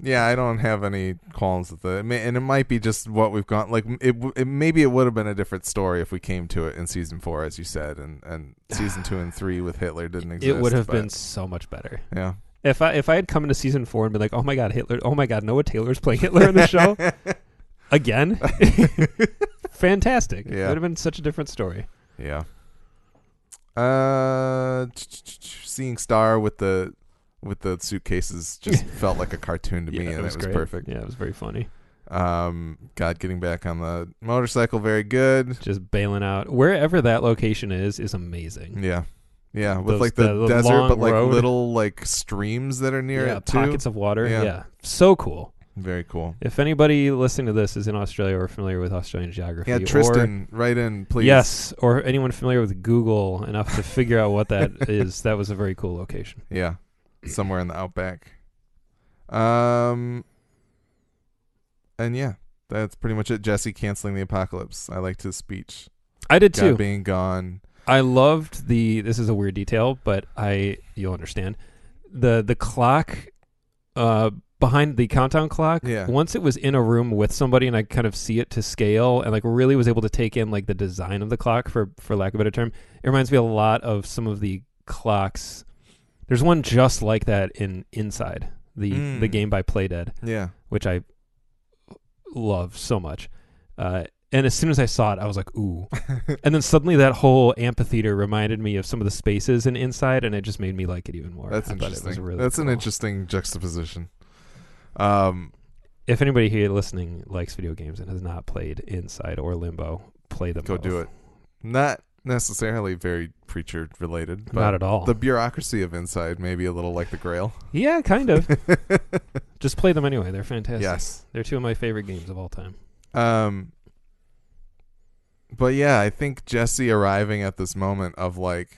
Yeah, I don't have any qualms with it. And it might be just what we've gone. Like, maybe it would have been a different story if we came to it in season 4, as you said, and season 2 and 3 with Hitler didn't exist. It would have been so much better. Yeah. If I had come into season 4 and been like, oh my God, Hitler, oh my God, Noah Taylor's playing Hitler in the show again, fantastic. Yeah. It would have been such a different story. Yeah. Seeing Star with the suitcases just felt like a cartoon to me, and it was great. perfect. Yeah, it was very funny. God getting back on the motorcycle, very good. Just bailing out. Wherever that location is amazing. Yeah. Yeah, with Those- like the the desert, long but like road. little like streams that are near it too. Pockets of water. Yeah. Yeah. So cool. Very cool. If anybody listening to this is in Australia or familiar with Australian geography, Yeah, Tristan, write in, please. Yes, or anyone familiar with Google enough to figure out what that is, that was a very cool location. Yeah, somewhere in the outback. And yeah, that's pretty much it. Jesse canceling the apocalypse. I liked his speech. I did God too. being gone. I loved this is a weird detail, but you'll understand. The clock behind the countdown clock, Yeah. once it was in a room with somebody and I kind of see it to scale and like really was able to take in like the design of the clock, for lack of a better term, it reminds me a lot of some of the clocks. There's one just like that in Inside, the game by Playdead, Yeah. which I love so much. And as soon as I saw it, I was like, ooh. And then suddenly that whole amphitheater reminded me of some of the spaces in Inside, and it just made me like it even more. That's I thought interesting. it was really That's cool. an interesting juxtaposition. If anybody here listening likes video games and has not played Inside or Limbo, play them Go both. do it. Not necessarily very preacher related, but Not at all. the bureaucracy of Inside may be a little like the Grail. Yeah, kind of. Just play them anyway. They're fantastic. Yes. They're two of my favorite games of all time. But yeah, I think Jesse arriving at this moment of like,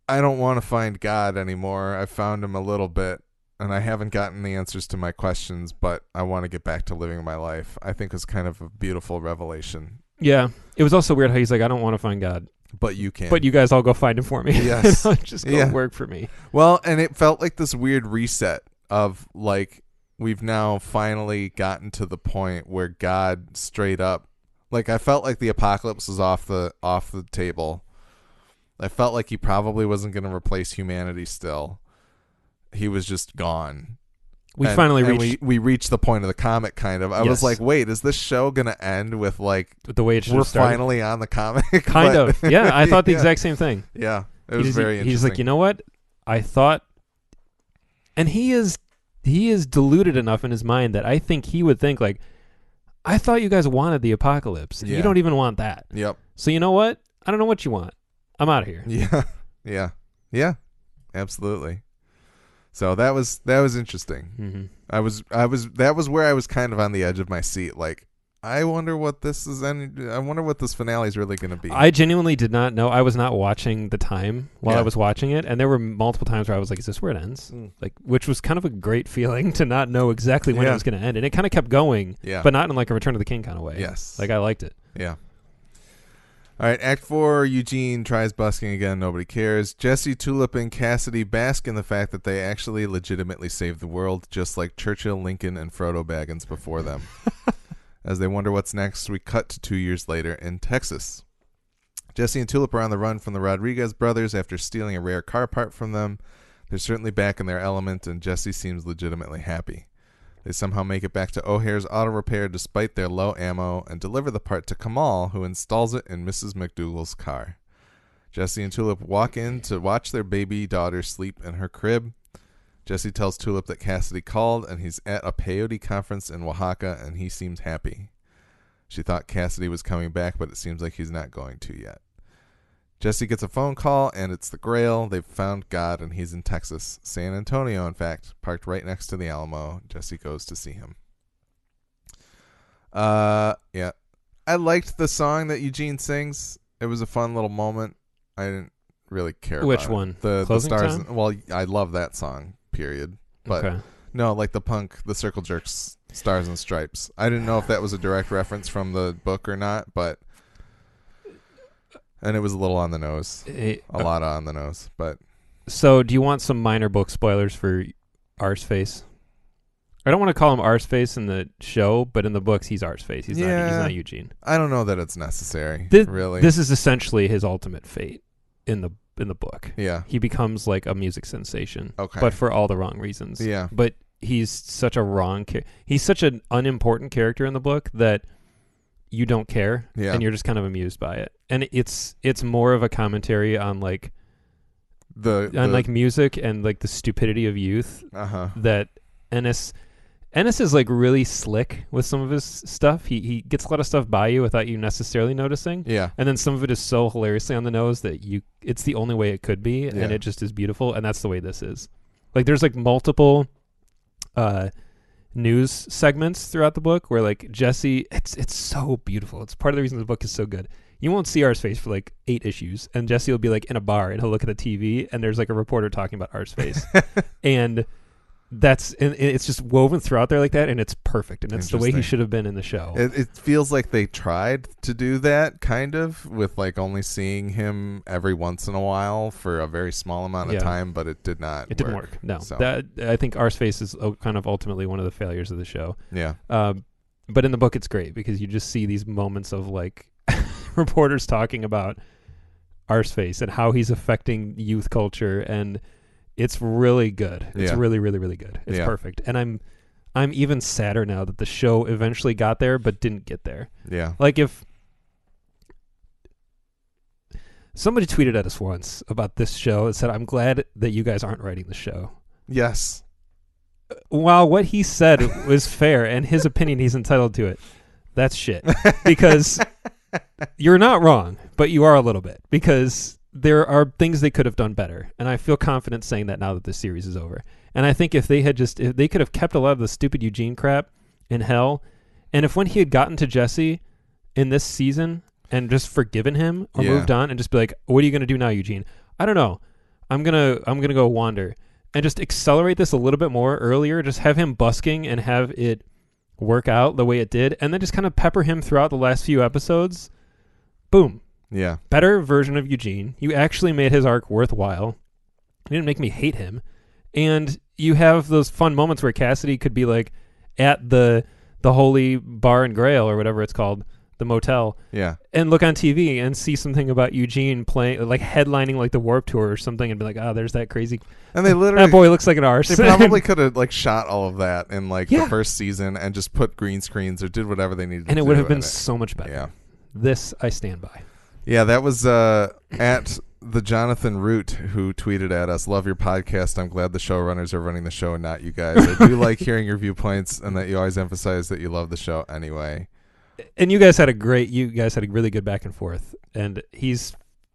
I don't want to find God anymore. I found him a little bit, and I haven't gotten the answers to my questions, but I want to get back to living my life, I think was kind of a beautiful revelation. Yeah. It was also weird how he's like, I don't want to find God, But you can. but you guys all go find him for me. Yes. Just go work for me. Well, and it felt like this weird reset of like, we've now finally gotten to the point where God straight up, like, I felt like the apocalypse was off the table. I felt like he probably wasn't going to replace humanity still. He was just gone. We finally and reached we reached the point of the comic, kind of. I was like, wait, is this show going to end with like, the way it should we're have started. finally on the comic? Kind But- of. Yeah, I thought the Yeah. exact same thing. Yeah, it was very interesting. He's like, you know what? I thought, and he is deluded enough in his mind that I think he would think like, I thought you guys wanted the apocalypse. And Yeah. You don't even want that. Yep. So you know what? I don't know what you want. I'm out of here. Yeah, absolutely. So that was interesting. Mm-hmm. That was where I was kind of on the edge of my seat. Like, I wonder what this is. I wonder what this finale is really going to be. I genuinely did not know. I was not watching the time while Yeah. I was watching it, and there were multiple times where I was like, "Is this where it ends?" Like, which was kind of a great feeling to not know exactly when it was going to end, and it kind of kept going, Yeah. but not in like a Return of the King kind of way. Yes. Like I liked it. Yeah. All right, Act 4, Eugene tries busking again. Nobody cares. Jesse, Tulip, and Cassidy bask in the fact that they actually legitimately saved the world, just like Churchill, Lincoln, and Frodo Baggins before them. As they wonder what's next, we cut to 2 years later in Texas. Jesse and Tulip are on the run from the Rodriguez brothers after stealing a rare car part from them. They're certainly back in their element, and Jesse seems legitimately happy. They somehow make it back to O'Hare's Auto Repair despite their low ammo and deliver the part to Kamal, who installs it in Mrs. McDougal's car. Jesse and Tulip walk in to watch their baby daughter sleep in her crib. Jesse tells Tulip that Cassidy called and he's at a peyote conference in Oaxaca and he seems happy. She thought Cassidy was coming back, but it seems like he's not going to yet. Jesse gets a phone call, and it's the Grail. They've found God, and he's in Texas. San Antonio, in fact, parked right next to the Alamo. Jesse goes to see him. Yeah. I liked the song that Eugene sings. It was a fun little moment. I didn't really care Which about one? it. The Closing Stars. Time? Well, I love that song, period. But Okay. No, like the Circle Jerks Stars and Stripes. I didn't know if that was a direct reference from the book or not, and it was a little on the nose. A lot on the nose, but. So, do you want some minor book spoilers for Arseface? I don't want to call him Arseface in the show, but in the books, he's Arseface. He's not Eugene. I don't know that it's necessary, really. This is essentially his ultimate fate in the book. Yeah. He becomes like a music sensation, okay, but for all the wrong reasons. Yeah. But he's such he's such an unimportant character in the book that you don't care, and you're just kind of amused by it. And it's more of a commentary on like like music and like the stupidity of youth. That Ennis is like really slick with some of his stuff. He gets a lot of stuff by you without you necessarily noticing. Yeah. And then some of it is so hilariously on the nose that it's the only way it could be, and it just is beautiful. And that's the way this is. Like there's like multiple news segments throughout the book where like Jesse, it's so beautiful. It's part of the reason the book is so good. You won't see Arseface for like 8 issues, and Jesse will be like in a bar and he'll look at the TV and there's like a reporter talking about Arseface. And it's just woven throughout there like that, and it's perfect, and it's the way he should have been in the show. It feels like they tried to do that kind of with like only seeing him every once in a while for a very small amount of time, but it did not. It didn't work. No, so. I think Arseface is kind of ultimately one of the failures of the show. Yeah. But in the book, it's great because you just see these moments of like reporters talking about Arseface and how he's affecting youth culture, and it's really good. It's really, really, really good. It's perfect. And I'm even sadder now that the show eventually got there but didn't get there. Yeah. Like if somebody tweeted at us once about this show and said, "I'm glad that you guys aren't writing the show." Yes. While what he said was fair and his opinion, he's entitled to it. That's shit. Because you're not wrong, but you are a little bit, because there are things they could have done better, and I feel confident saying that now that the series is over. And I think if they could have kept a lot of the stupid Eugene crap in hell, and if when he had gotten to Jesse in this season and just forgiven him or moved on and just be like, "What are you going to do now, Eugene?" I don't know. I'm gonna go wander, and just accelerate this a little bit more earlier. Just have him busking and have it work out the way it did, and then just kind of pepper him throughout the last few episodes. Boom. Yeah. Better version of Eugene. You actually made his arc worthwhile. You didn't make me hate him. And you have those fun moments where Cassidy could be like at the Holy Bar and Grail or whatever it's called, the motel. Yeah. And look on TV and see something about Eugene playing, like headlining like the Warped Tour or something, and be like, "Oh, there's that crazy." And they literally, that boy looks like an arse. They probably could have like shot all of that in like the first season and just put green screens or did whatever they needed to do. And it would have been so much better. Yeah. This I stand by. Yeah, that was at the Jonathan Root who tweeted at us, "Love your podcast. I'm glad the showrunners are running the show and not you guys. I do like hearing your viewpoints and that you always emphasize that you love the show anyway." And you guys had a really good back and forth, and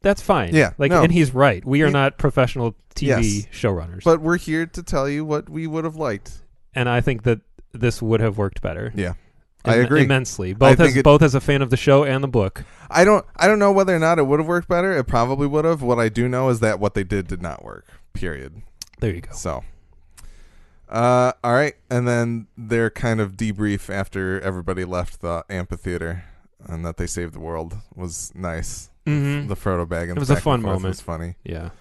that's fine. Yeah, and he's right. We are not professional TV showrunners, but we're here to tell you what we would have liked. And I think that this would have worked better. Yeah. I agree immensely. Both as a fan of the show and the book. I don't know whether or not it would have worked better. It probably would have. What I do know is that what they did not work. Period. There you go. So, all right, and then their kind of debrief after everybody left the amphitheater and that they saved the world was nice. Mm-hmm. The Frodo Baggins. It was a fun moment. Was funny. Yeah.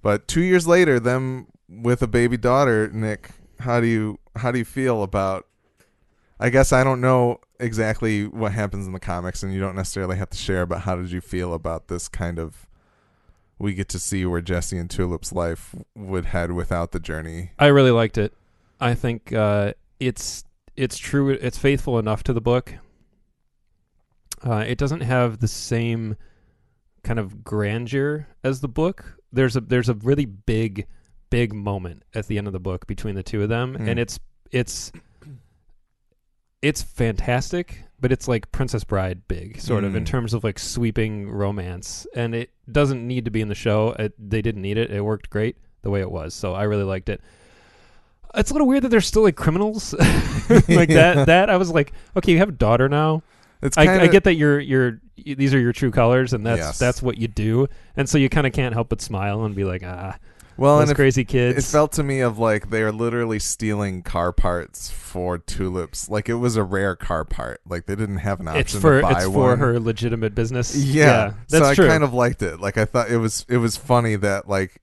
But 2 years later, them with a baby daughter, Nick, how do you feel about? I guess I don't know exactly what happens in the comics, and you don't necessarily have to share, but how did you feel about this kind of, we get to see where Jesse and Tulip's life would head without the journey? I really liked it. I think it's true. It's faithful enough to the book. It doesn't have the same kind of grandeur as the book. There's a really big moment at the end of the book between the two of them, and it's fantastic, but it's like Princess Bride big, sort of, in terms of like sweeping romance. And it doesn't need to be in the show. They didn't need it. It worked great the way it was. So I really liked it. It's a little weird that they're still like criminals like that. I was like, okay, you have a daughter now. I get that these are your true colors, and that's what you do. And so you kind of can't help but smile and be like, Well, those and crazy kids. It felt to me of like they are literally stealing car parts for tulips. Like it was a rare car part. Like they didn't have an option to buy it's one. for her legitimate business. Yeah, that's so true. I kind of liked it. Like I thought it was funny that like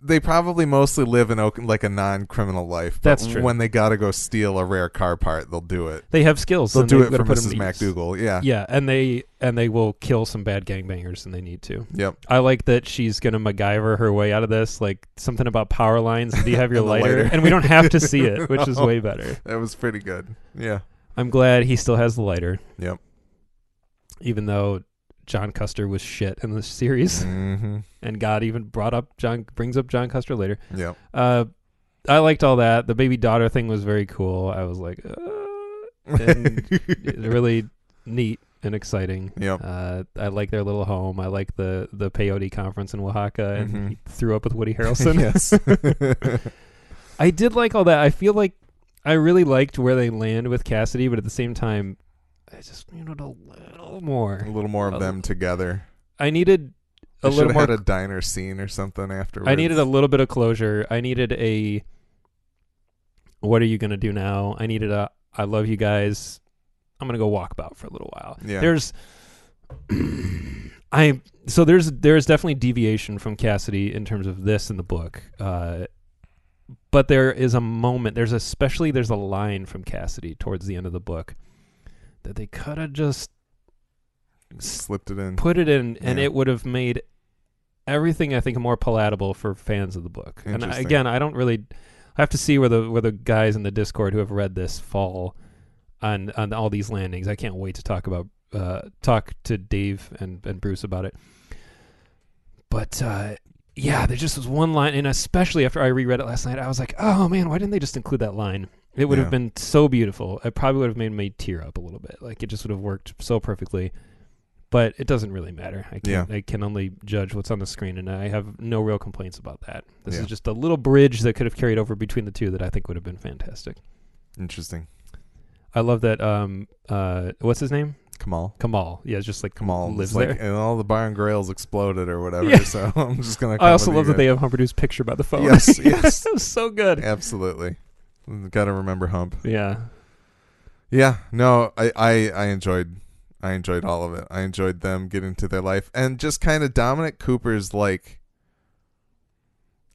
they probably mostly live in like a non-criminal life. But That's true. When they gotta go steal a rare car part, they'll do it. They have skills. They'll and do they've it gotta for put 'em Mrs. to use. MacDougal. Yeah. Yeah, and they will kill some bad gangbangers, and they need to. Yep. I like that she's gonna MacGyver her way out of this. Like something about power lines. Do you have your And the lighter? lighter. And we don't have to see it, which is No. way better. That was pretty good. Yeah. I'm glad he still has the lighter. Yep. Even though John Custer was shit in this series, Mm-hmm. and God even brings up John Custer later. Yep. I liked all that. The baby daughter thing was very cool. I was like, and really neat and exciting. Yep. I like their little home. I like the peyote conference in Oaxaca, and Mhm. he threw up with Woody Harrelson. Yes. I did like all that. I feel like I really liked where they land with Cassidy, but at the same time, I just needed a little more. A little more of them together. I needed They a should little have more. had a diner scene or something afterwards. I needed a little bit of closure. I needed a. What are you gonna do now? I needed a. I love you guys. I'm gonna go walkabout for a little while. Yeah. There's definitely deviation from Cassidy in terms of this in the book. But there is a moment. There's a line from Cassidy towards the end of the book that they could have just slipped it in. put it in, and Yeah. it would have made everything, I think, more palatable for fans of the book. And Interesting. I don't really. I have to see where the guys in the Discord who have read this fall on all these landings. I can't wait to talk to Dave and Bruce about it. But yeah, there just was one line, and especially after I reread it last night, I was like, oh man, why didn't they just include that line? It would have been so beautiful. It probably would have made me tear up a little bit. Like it just would have worked so perfectly. But it doesn't really matter. I can only judge what's on the screen, and I have no real complaints about that. This is just a little bridge that could have carried over between the two that I think would have been fantastic. Interesting. I love that. What's his name? Kamal. Yeah, it's just like Kamal lives like, there. and all the bar and grails exploded or whatever. Yeah. So I'm just gonna. I also love that they have Humperdoo's picture by the phone. Yes, yes. That was so good. Absolutely. Got to remember Hump. Yeah. Yeah. No, I enjoyed all of it. I enjoyed them getting to their life, and just kind of Dominic Cooper's like.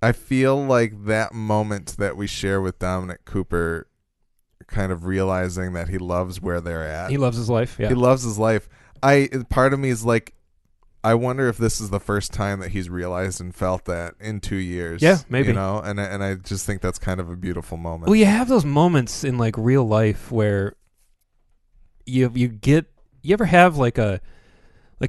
I feel like that moment that we share with Dominic Cooper, kind of realizing that he loves where they're at. He loves his life. Yeah. He loves his life. Part of me is like, I wonder if this is the first time that he's realized and felt that in 2 years. Yeah, maybe. You know, and I just think that's kind of a beautiful moment. Well, you have those moments in like real life where you ever have like a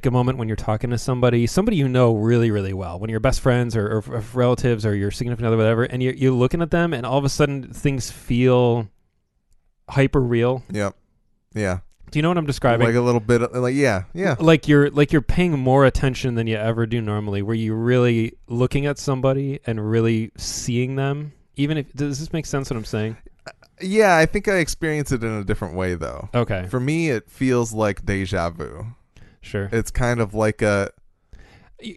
moment when you're talking to somebody you know really, really well, when you're best friends or relatives or your significant other, whatever, and you're looking at them and all of a sudden things feel hyper real. Yep. Yeah. Do you know what I'm describing? Like a little bit of, like, yeah. Like you're paying more attention than you ever do normally, where you're really looking at somebody and really seeing them. Even if, does this make sense what I'm saying? Yeah, I think I experience it in a different way though. Okay. For me, it feels like deja vu. Sure. It's kind of like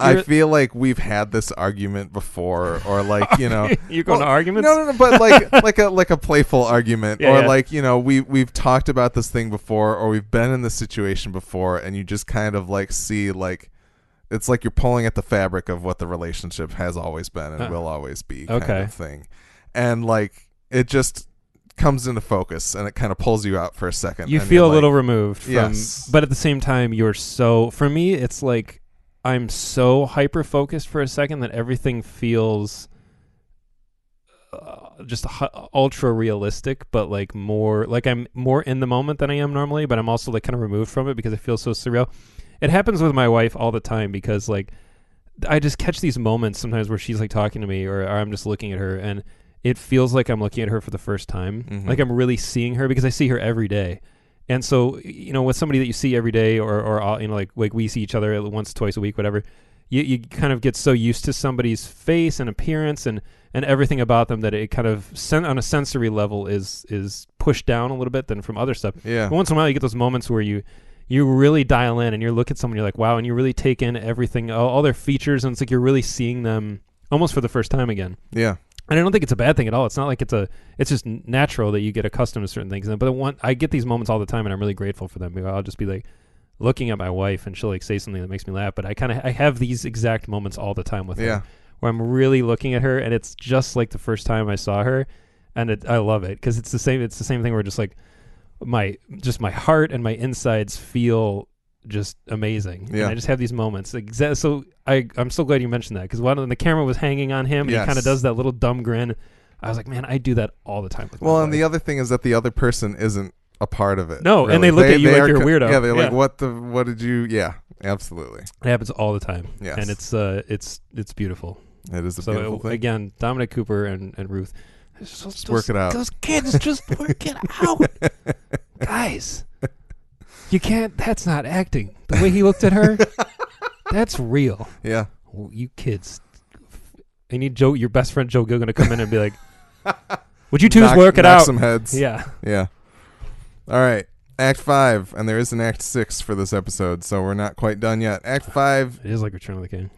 I feel like we've had this argument before, or like, you know, you're going to arguments. No, but like a playful argument, like, you know, we've talked about this thing before, or we've been in this situation before, and you just kind of like see like it's like you're pulling at the fabric of what the relationship has always been and will always be, kind of thing, and like it just comes into focus and it kind of pulls you out for a second. You and feel a like, little removed from, yes, but at the same time, for me, it's like I'm so hyper focused for a second that everything feels just ultra realistic, but like more like I'm more in the moment than I am normally, but I'm also like kind of removed from it because it feels so surreal. It happens with my wife all the time because like I just catch these moments sometimes where she's like talking to me or I'm just looking at her and it feels like I'm looking at her for the first time. Mm-hmm. Like I'm really seeing her because I see her every day. And so, you know, with somebody that you see every day or you know, like we see each other once, twice a week, whatever, you kind of get so used to somebody's face and appearance and everything about them that it kind of, on a sensory level, is pushed down a little bit than from other stuff. Yeah. But once in a while, you get those moments where you really dial in and you look at someone, you're like, wow, and you really take in everything, all their features, and it's like you're really seeing them almost for the first time again. Yeah. And I don't think it's a bad thing at all. It's not like it's just natural that you get accustomed to certain things. But I get these moments all the time, and I'm really grateful for them. I'll just be like looking at my wife, and she'll like say something that makes me laugh. But I have these exact moments all the time with her, where I'm really looking at her, and it's just like the first time I saw her, and I love it because it's the same. It's the same thing where just like my heart and my insides feel just amazing. Yeah. And I just have these moments. So I'm so glad you mentioned that, because when the camera was hanging on him, and he kind of does that little dumb grin, I was like, man, I do that all the time with my wife. And the other thing is that the other person isn't a part of it. No, really. And they look at you like you're a weirdo. Yeah, they're like, what did you? Yeah, absolutely. It happens all the time. Yes. And it's beautiful. It is a beautiful thing. Again, Dominic Cooper and Ruth, just work it out. Those kids just work it out, guys. You can't. That's not acting. The way he looked at her, that's real. Yeah. Well, you kids. I need your best friend Joe Gilgun to come in and be like, "Would you twos work it out?" Some heads. Yeah. Yeah. All right. Act 5, and there is an Act 6 for this episode, so we're not quite done yet. Act 5. It is like Return of the King.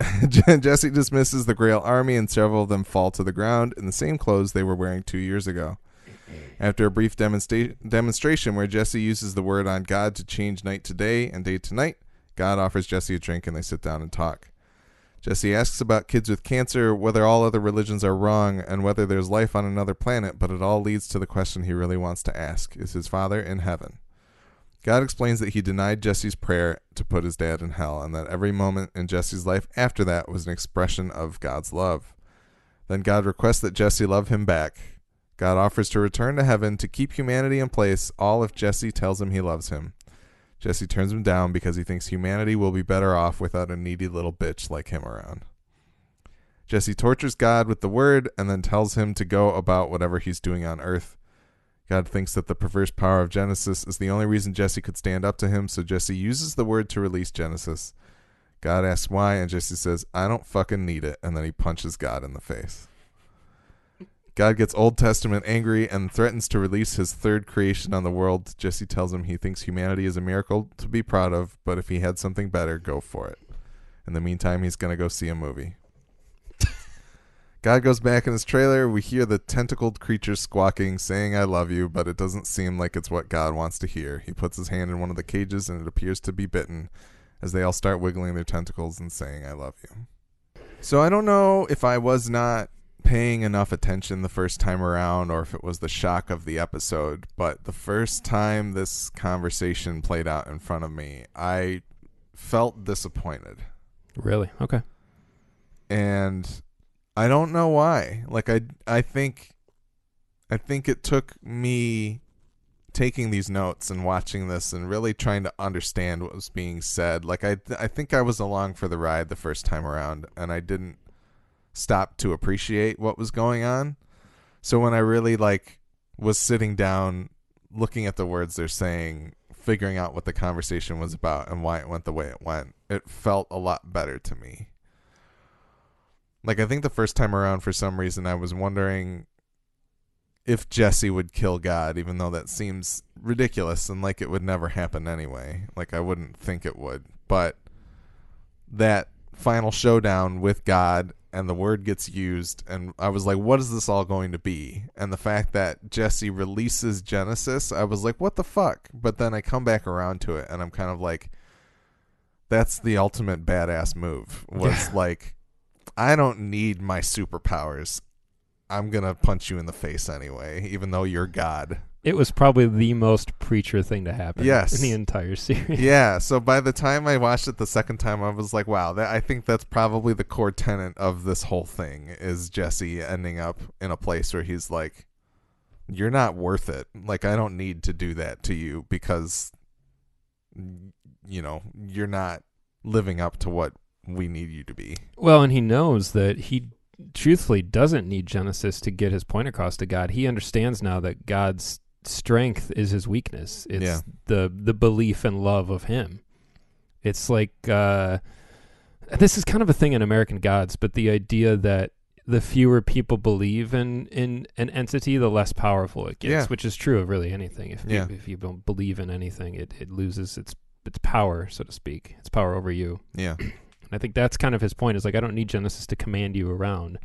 Jesse dismisses the Grail army, and several of them fall to the ground in the same clothes they were wearing 2 years ago. After a brief demonstration where Jesse uses the word on God to change night to day and day to night, God offers Jesse a drink, and they sit down and talk. Jesse asks about kids with cancer, whether all other religions are wrong, and whether there's life on another planet, but it all leads to the question he really wants to ask: is his father in heaven? God explains that he denied Jesse's prayer to put his dad in hell, and that every moment in Jesse's life after that was an expression of God's love. Then God requests that Jesse love him back. God offers to return to heaven to keep humanity in place, all if Jesse tells him he loves him. Jesse turns him down because he thinks humanity will be better off without a needy little bitch like him around. Jesse tortures God with the word and then tells him to go about whatever he's doing on earth. God thinks that the perverse power of Genesis is the only reason Jesse could stand up to him, so Jesse uses the word to release Genesis. God asks why, and Jesse says, "I don't fucking need it," and then he punches God in the face. God gets Old Testament angry and threatens to release his third creation on the world. Jesse tells him he thinks humanity is a miracle to be proud of, but if he had something better, go for it. In the meantime, he's going to go see a movie. God goes back in his trailer. We hear the tentacled creature squawking, saying, "I love you," but it doesn't seem like it's what God wants to hear. He puts his hand in one of the cages, and it appears to be bitten, as they all start wiggling their tentacles and saying, "I love you." So I don't know if I was not paying enough attention the first time around, or if it was the shock of the episode, but the first time this conversation played out in front of me, I felt disappointed. Really? Okay. And I don't know why. Like I think it took me taking these notes and watching this and really trying to understand what was being said. Like I think I was along for the ride the first time around, and I didn't stop to appreciate what was going on. So when I really was sitting down, looking at the words they're saying, figuring out what the conversation was about and why it went the way it went, it felt a lot better to me. I think the first time around, for some reason, I was wondering if Jesse would kill God, even though that seems ridiculous and like it would never happen anyway. I wouldn't think it would. But that final showdown with God, and the word gets used, and I was like, what is this all going to be? And the fact that Jesse releases Genesis, I was like, what the fuck? But then I come back around to it, and I'm kind of like, that's the ultimate badass move. Was I don't need my superpowers. I'm going to punch you in the face anyway, even though you're God. It was probably the most preacher thing to happen in the entire series. Yeah, so by the time I watched it the second time, I was like, wow, I think that's probably the core tenet of this whole thing, is Jesse ending up in a place where he's like, you're not worth it. I don't need to do that to you because, you're not living up to what we need you to be. Well, and he knows that he truthfully doesn't need Genesis to get his point across to God. He understands now that God's strength is his weakness. It's the belief and love of him. It's like this is kind of a thing in American Gods, but the idea that the fewer people believe in an entity, the less powerful it gets, which is true of really anything. If you don't believe in anything, it loses its power, so to speak. Its power over you. Yeah. And I think that's kind of his point, is like, I don't need Genesis to command you around.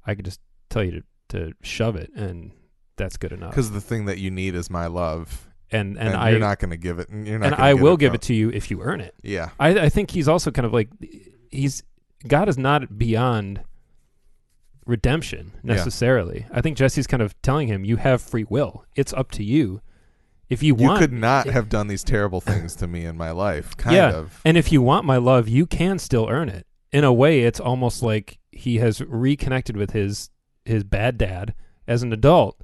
I could just tell you to shove it, and that's good enough. Because the thing that you need is my love. And you're not going to give it. You're not. And I will give it to you if you earn it. Yeah. I think he's also kind of like, God is not beyond redemption necessarily. I think Jesse's kind of telling him, you have free will. It's up to you. If you want, you could not have done these terrible things to me in my life. Kind of. And if you want my love, you can still earn it. In a way, it's almost like he has reconnected with his bad dad as an adult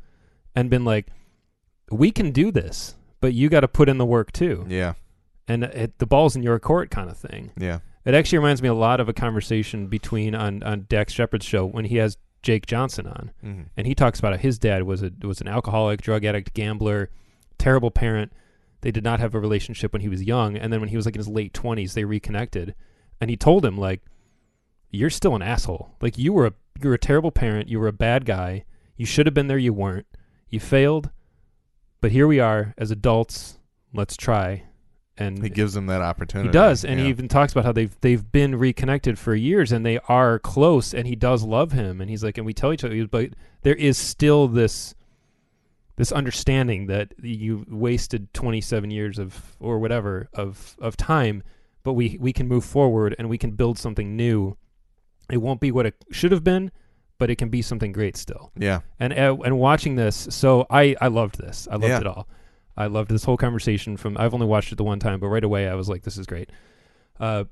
and been like, we can do this, but you got to put in the work too. Yeah. And the ball's in your court kind of thing. Yeah. It actually reminds me a lot of a conversation on Dax Shepard's show when he has Jake Johnson on. Mm-hmm. And he talks about how his dad was an alcoholic, drug addict, gambler, terrible parent. They did not have a relationship when he was young. And then when he was like in his late 20s, they reconnected. And he told him, like, you're still an asshole. Like, you were a terrible parent. You were a bad guy. You should have been there. You weren't. You failed. But here we are as adults. Let's try. And he gives them that opportunity. He does, and he even talks about how they've been reconnected for years, and they are close, and he does love him. And he's like, and we tell each other, but there is still this understanding that you wasted 27 years of time, but we can move forward and we can build something new. It won't be what it should have been, but it can be something great still. Yeah. And watching this, so I loved this. I loved it all. I loved this whole conversation I've only watched it the one time, but right away I was like, this is great. And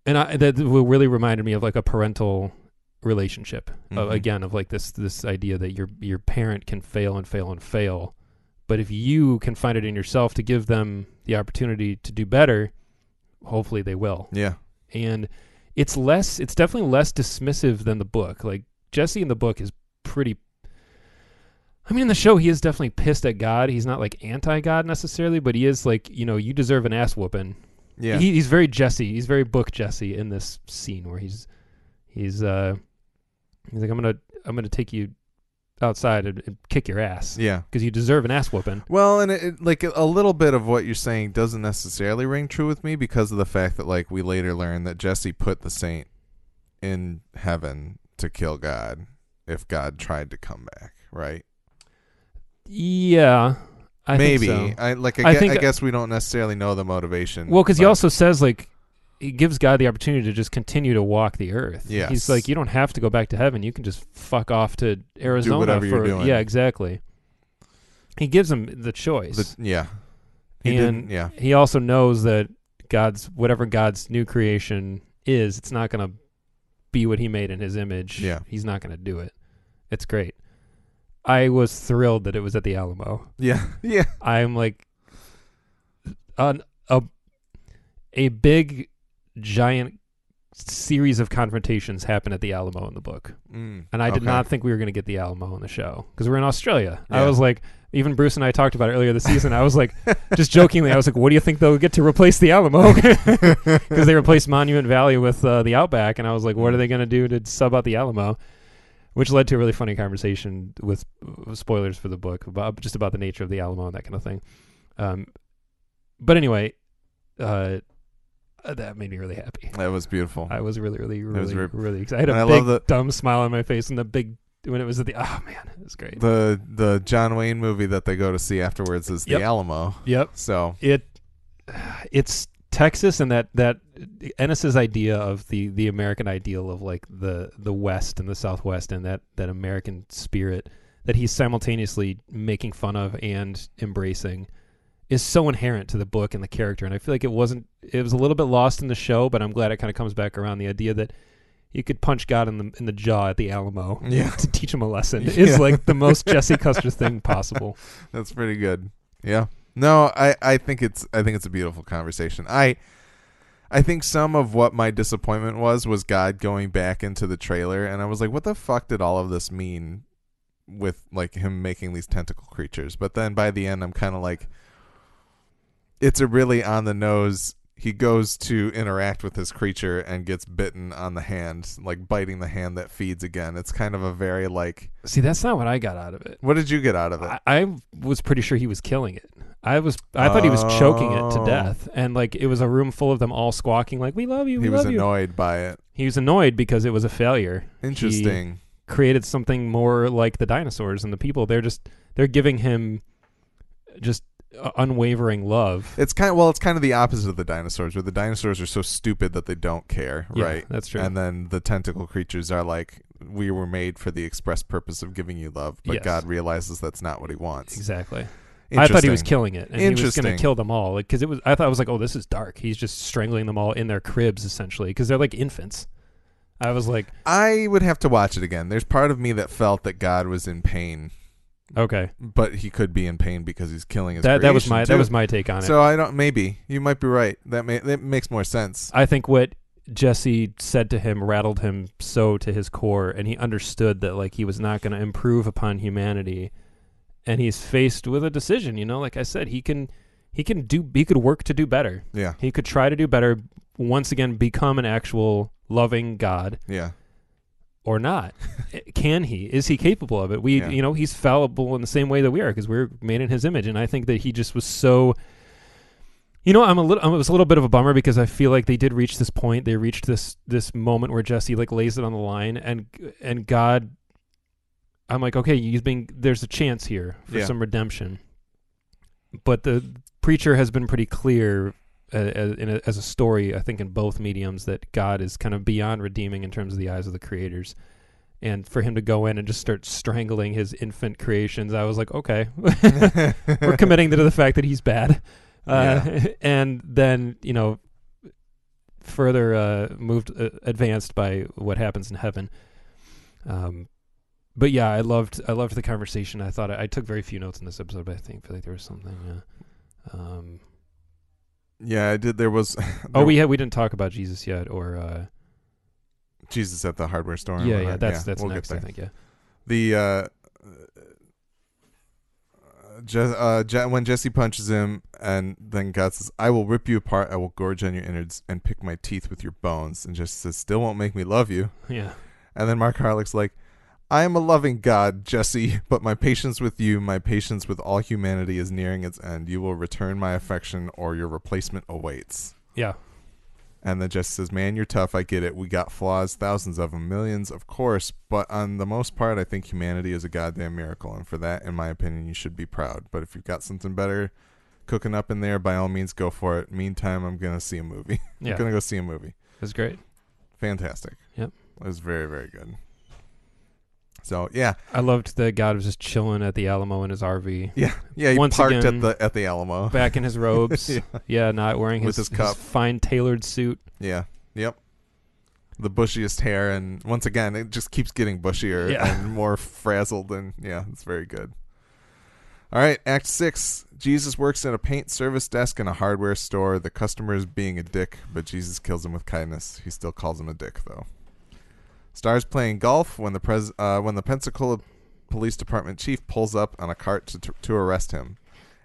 that really reminded me of like a parental relationship, again, of like this idea that your parent can fail and fail and fail. But if you can find it in yourself to give them the opportunity to do better, hopefully they will. Yeah. And it's definitely less dismissive than the book. Like, Jesse in the book is pretty, I mean, in the show, he is definitely pissed at God. He's not like anti-God necessarily, but he is like, you deserve an ass whooping. Yeah. He's very Jesse. He's very book Jesse in this scene where he's like, I'm gonna take you outside and kick your ass. Yeah. Because you deserve an ass whooping. Well, and it, like a little bit of what you're saying doesn't necessarily ring true with me because of the fact that like we later learn that Jesse put the saint in heaven to kill God if God tried to come back, right? Yeah, I maybe. think so. I guess we don't necessarily know the motivation. Well, because he also says like he gives God the opportunity to just continue to walk the earth. Yes. He's like, you don't have to go back to heaven. You can just fuck off to Arizona. Do whatever you're doing. Yeah, exactly. He gives him the choice. He also knows that whatever God's new creation is, it's not going to be what he made in his image. Yeah. He's not going to do it. It's great. I was thrilled that it was at the Alamo. Yeah. Yeah. I'm like a big giant series of confrontations happen at the Alamo in the book. And I did not think we were going to get the Alamo in the show because we're in Australia. Yeah. I was like, even Bruce and I talked about it earlier this season. I was like, just jokingly, I was like, what do you think they'll get to replace the Alamo? Because they replaced Monument Valley with the Outback. And I was like, what are they going to do to sub out the Alamo? Which led to a really funny conversation with spoilers for the book about the nature of the Alamo and that kind of thing. But anyway, that made me really happy. That was beautiful. I was really excited. I had a big dumb smile on my face and when it was at oh man, it was great. The John Wayne movie that they go to see afterwards is the Alamo. Yep. So it's Texas and that Ennis's idea of the American ideal of like the West and the Southwest and that American spirit that he's simultaneously making fun of and embracing is so inherent to the book and the character. And I feel like it was a little bit lost in the show, but I'm glad it kind of comes back around. The idea that you could punch God in the jaw at the Alamo to teach him a lesson is like the most Jesse Custer thing possible. That's pretty good. Yeah. No, I think it's a beautiful conversation. I think some of what my disappointment was God going back into the trailer, and I was like, what the fuck did all of this mean with like him making these tentacle creatures? But then by the end, I'm kind of like, it's a really on the nose. He goes to interact with his creature and gets bitten on the hand, like biting the hand that feeds again. It's kind of a very like... See, that's not what I got out of it. What did you get out of it? I was pretty sure he was killing it. I thought he was choking it to death, and like it was a room full of them all squawking like, "We love you, we He was love you." annoyed by it. He was annoyed because it was a failure. Interesting. He created something more like the dinosaurs and the people. They're giving him just unwavering love. It's kind of the opposite of the dinosaurs, where the dinosaurs are so stupid that they don't care, Yeah, right? that's true. And then the tentacle creatures are like, we were made for the express purpose of giving you love, but Yes. God realizes that's not what he wants. Exactly. I thought he was killing it, and he was Interesting. going to kill them all. Because I thought it was like, oh, this is dark. He's just strangling them all in their cribs, essentially, because they're like infants. I was like, I would have to watch it again. There's part of me that felt that God was in pain, okay, but he could be in pain because he's killing his that was creation, that was my take on it. So I don't. Maybe you might be right. That makes more sense. I think what Jesse said to him rattled him so to his core, and he understood that like he was not going to improve upon humanity, and he's faced with a decision. Like I said, he could work to do better. Yeah. He could try to do better. Once again, become an actual loving God. Yeah. Or not. Can he? Is he capable of it? He's fallible in the same way that we are, because we're made in his image. And I think that he just was so, it was a little bit of a bummer, because I feel like they did reach this point. They reached this moment where Jesse like lays it on the line, and God, I'm like, okay, there's a chance here for some redemption. But the preacher has been pretty clear as a story, I think, in both mediums, that God is kind of beyond redeeming in terms of the eyes of the creators. And for him to go in and just start strangling his infant creations, I was like, okay, we're committing to the fact that he's bad. And then, further advanced by what happens in heaven. But yeah, I loved the conversation. I thought I took very few notes in this episode, but I feel like there was something. Yeah, I did. There was. We didn't talk about Jesus yet, or Jesus at the hardware store. Yeah, that's we'll next, I think. Yeah. When Jesse punches him, and then God says, "I will rip you apart. I will gorge on your innards and pick my teeth with your bones." And Jesse says, "Still won't make me love you." Yeah. And then Mark Harlick's like, "I am a loving God, Jesse, but my patience with you, my patience with all humanity is nearing its end. You will return my affection, or your replacement awaits." Yeah. And then Jesse says, "Man, you're tough. I get it. We got flaws, thousands of them, millions, of course. But on the most part, I think humanity is a goddamn miracle. And for that, in my opinion, you should be proud. But if you've got something better cooking up in there, by all means, go for it. Meantime, I'm going to see a movie." Yeah. I'm going to go see a movie. That's great. Fantastic. Yep. It was very, very good. So, yeah. I loved that God was just chilling at the Alamo in his RV. Yeah. Yeah, he Once parked again, at the Alamo. Back in his robes. Yeah, not wearing With his cup. fine tailored suit. Yeah. Yep. The bushiest hair, and once again, it just keeps getting bushier and more frazzled, and it's very good. All right, Act 6. Jesus works at a paint service desk in a hardware store. The customer is being a dick, but Jesus kills him with kindness. He still calls him a dick, though. Star's playing golf when the Pensacola Police Department chief pulls up on a cart to arrest him.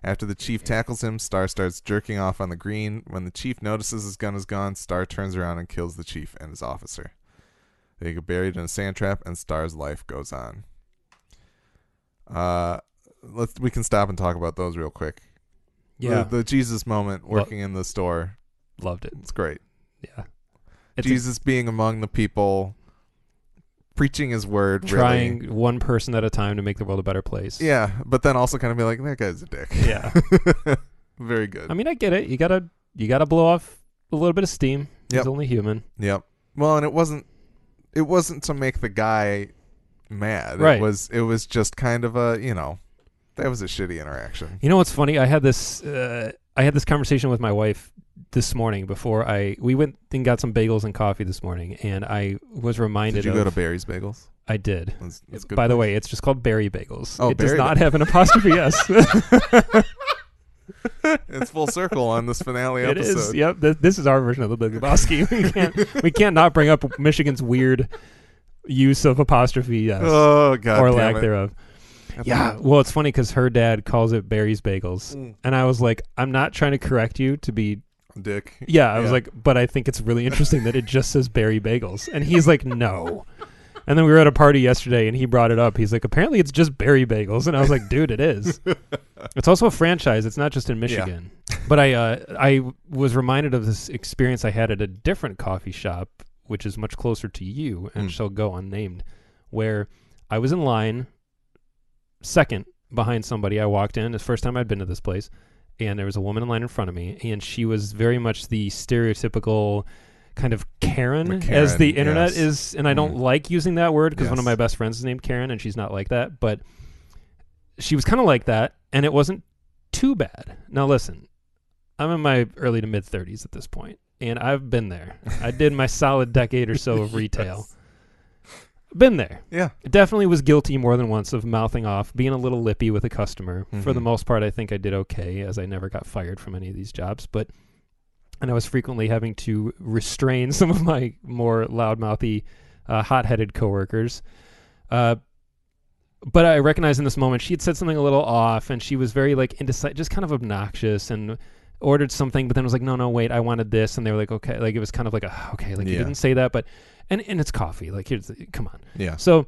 After the chief tackles him, Star starts jerking off on the green. When the chief notices his gun is gone, Star turns around and kills the chief and his officer. They get buried in a sand trap, and Star's life goes on. We can stop and talk about those real quick. Yeah. The Jesus moment working in the store. Loved it. It's great. Yeah. Jesus being among the people, preaching his word, trying really. one person at a time to make the world a better place. Yeah, but then also kind of be like, that guy's a dick. Yeah. Very good. I mean, I get it. You gotta blow off a little bit of steam. Yep. He's only human. Yep. Well, and it wasn't to make the guy mad. Right. It was just kind of a, that was a shitty interaction. You know what's funny? I had this conversation with my wife this morning before we went and got some bagels and coffee this morning, and I was reminded. Did you go to Barry's Bagels? I did. That's good. By the way, it's just called Berry Bagels. Oh, it does not have an apostrophe S. It's full circle on this finale It episode. is. Yep. This is our version of the Big Lebowski. We can't not bring up Michigan's weird use of apostrophe S. Oh God, or damn lack it. thereof. Yeah. Well, it's funny because her dad calls it Barry's Bagels, and I was like, I'm not trying to correct you to be. Dick. Yeah, I was like, but I think it's really interesting that it just says Berry Bagels. And he's like, no. And then we were at a party yesterday, and he brought it up. He's like, apparently it's just berry bagels. And I was like, dude, it is. It's also a franchise. It's not just in Michigan. Yeah. But I was reminded of this experience I had at a different coffee shop, which is much closer to you and shall go unnamed, where I was in line second behind somebody. I walked in. It's the first time I'd been to this place. And there was a woman in line in front of me, and she was very much the stereotypical kind of Karen, as the internet is. And I don't like using that word because one of my best friends is named Karen, and she's not like that. But she was kind of like that, and it wasn't too bad. Now, listen, I'm in my early to mid-30s at this point, and I've been there. I did my solid decade or so of retail. Been there. Yeah. Definitely was guilty more than once of mouthing off, being a little lippy with a customer. For the most part, I think I did okay, as I never got fired from any of these jobs. And I was frequently having to restrain some of my more loudmouthy, hot-headed coworkers. But I recognized in this moment she had said something a little off, and she was very indecisive, just kind of obnoxious, and ordered something, but then was like, no, wait, I wanted this, and they were like, okay, it was kind of like you didn't say that, but. And it's coffee. Come on. Yeah. So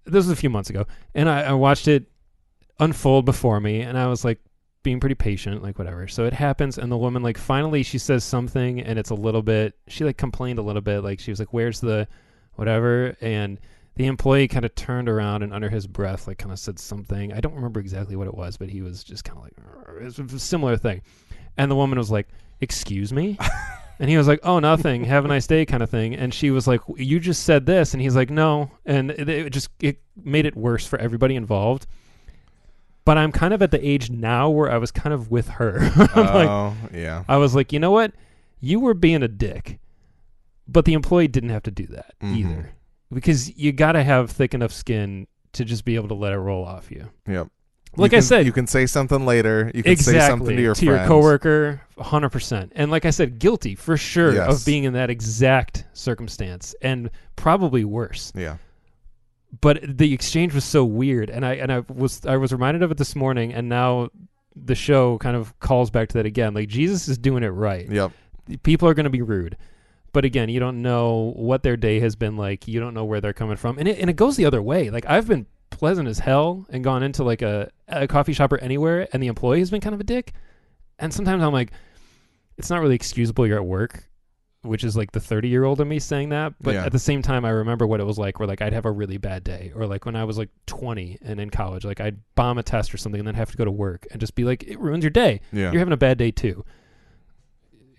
this was a few months ago, and I watched it unfold before me, and I was being pretty patient, whatever. So it happens, and the woman finally she says something, and it's a little bit. She complained a little bit, she was like, "Where's the whatever?" And the employee kind of turned around and under his breath, kind of said something. I don't remember exactly what it was, but he was just kind of it was a similar thing. And the woman was like, "Excuse me." And he was like, "Oh, nothing. Have a nice day," kind of thing. And she was like, "You just said this." And he's like, "No." And it made it worse for everybody involved. But I'm kind of at the age now where I was kind of with her. Yeah. I was like, you know what? You were being a dick, but the employee didn't have to do that either, because you got to have thick enough skin to just be able to let it roll off you. Yep. I said, you can say something later. You can say something to your coworker, 100%. And like I said, guilty for sure of being in that exact circumstance, and probably worse. Yeah. But the exchange was so weird, and I was reminded of it this morning, and now the show kind of calls back to that again. Jesus is doing it right. Yep. People are going to be rude. But again, you don't know what their day has been like. You don't know where they're coming from. And it goes the other way. I've been pleasant as hell and gone into a coffee shop or anywhere, and the employee has been kind of a dick. And sometimes I'm like, it's not really excusable, you're at work, which is the 30-year-old in me saying that. But at the same time, I remember what it was like where I'd have a really bad day, or when I was 20 and in college, I'd bomb a test or something and then have to go to work and just be it ruins your day. Yeah. You're having a bad day too.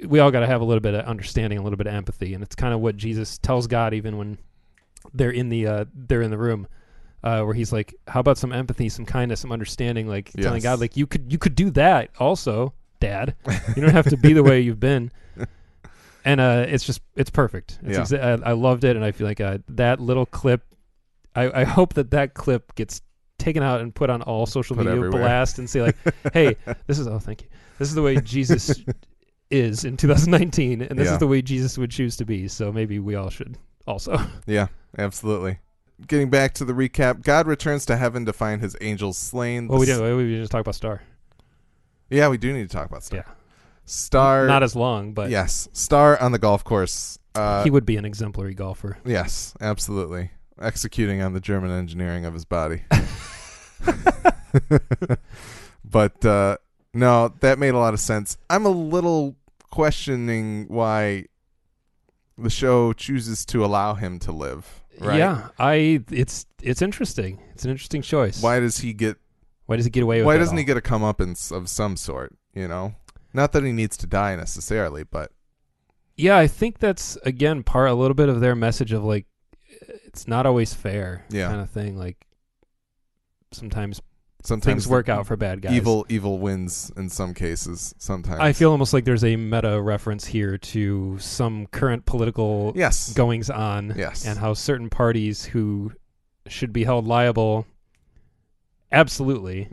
We all got to have a little bit of understanding, a little bit of empathy, and it's kind of what Jesus tells God even when they're in the room. Where he's like, how about some empathy, some kindness, some understanding, telling God, you could do that also, Dad. You don't have to be the way you've been. And it's perfect. I loved it, and I feel like that little clip, I hope that clip gets taken out and put on all social media, everywhere. Blast, and say hey, thank you. This is the way Jesus is in 2019, and this is the way Jesus would choose to be. So maybe we all should also. Yeah, absolutely. Getting back to the recap, God returns to heaven to find his angels slain. Well, we just talk about Star. Yeah, we do need to talk about Star. Yeah. Star. Not as long, but. Yes. Star on the golf course. He would be an exemplary golfer. Yes, absolutely. Executing on the German engineering of his body. But, no, that made a lot of sense. I'm a little questioning why the show chooses to allow him to live. Right? Yeah, it's interesting. It's an interesting choice. Why does he get away with it? Why doesn't he get a comeuppance of some sort, Not that he needs to die necessarily, but yeah, I think that's again a little bit of their message of it's not always fair kind of thing. Sometimes things work out for bad guys. Evil wins in some cases. Sometimes I feel almost like there's a meta reference here to some current political goings on, and how certain parties who should be held liable, absolutely,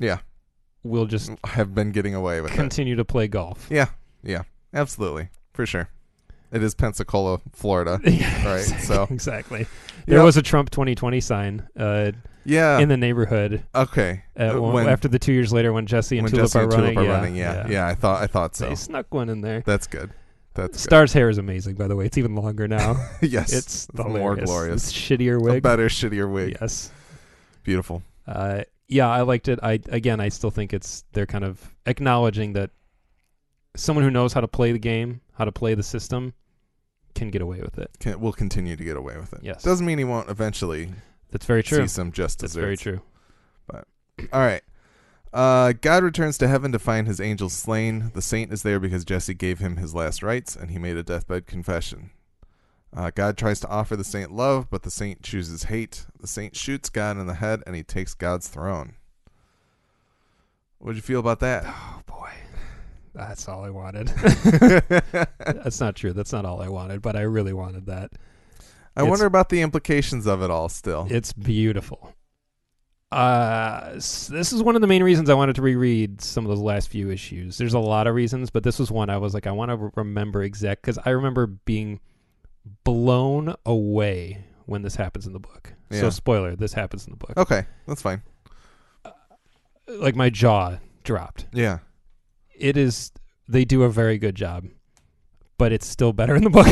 will just have been getting away with continue to play golf. Yeah, absolutely, for sure. It is Pensacola, Florida, right? So exactly. There was a Trump 2020 sign. In the neighborhood. Okay. After the 2 years later when Jesse and Tulip are running. Yeah, I thought so. They snuck one in there. That's good. That's Star's hair is amazing, by the way. It's even longer now. Yes. It's more glorious. It's shittier wig. A better, shittier wig. Yes. Beautiful. Yeah, I liked it. I still think they're kind of acknowledging that someone who knows how to play the game, how to play the system, can get away with it. Will continue to get away with it. Yes. Doesn't mean he won't eventually. That's very true. See some just desserts. That's very true. But all right. God returns to heaven to find his angels slain. The saint is there because Jesse gave him his last rites, and he made a deathbed confession. God tries to offer the saint love, but the saint chooses hate. The saint shoots God in the head, and he takes God's throne. What did you feel about that? Oh, boy. That's all I wanted. That's not true. That's not all I wanted, but I really wanted that. I wonder about the implications of it all still. It's beautiful. This is one of the main reasons I wanted to reread some of those last few issues. There's a lot of reasons, but this was one I was like, I want to remember exact, because I remember being blown away when this happens in the book. Yeah. So spoiler, this happens in the book. Okay, that's fine. Like my jaw dropped. Yeah. They do a very good job, but it's still better in the book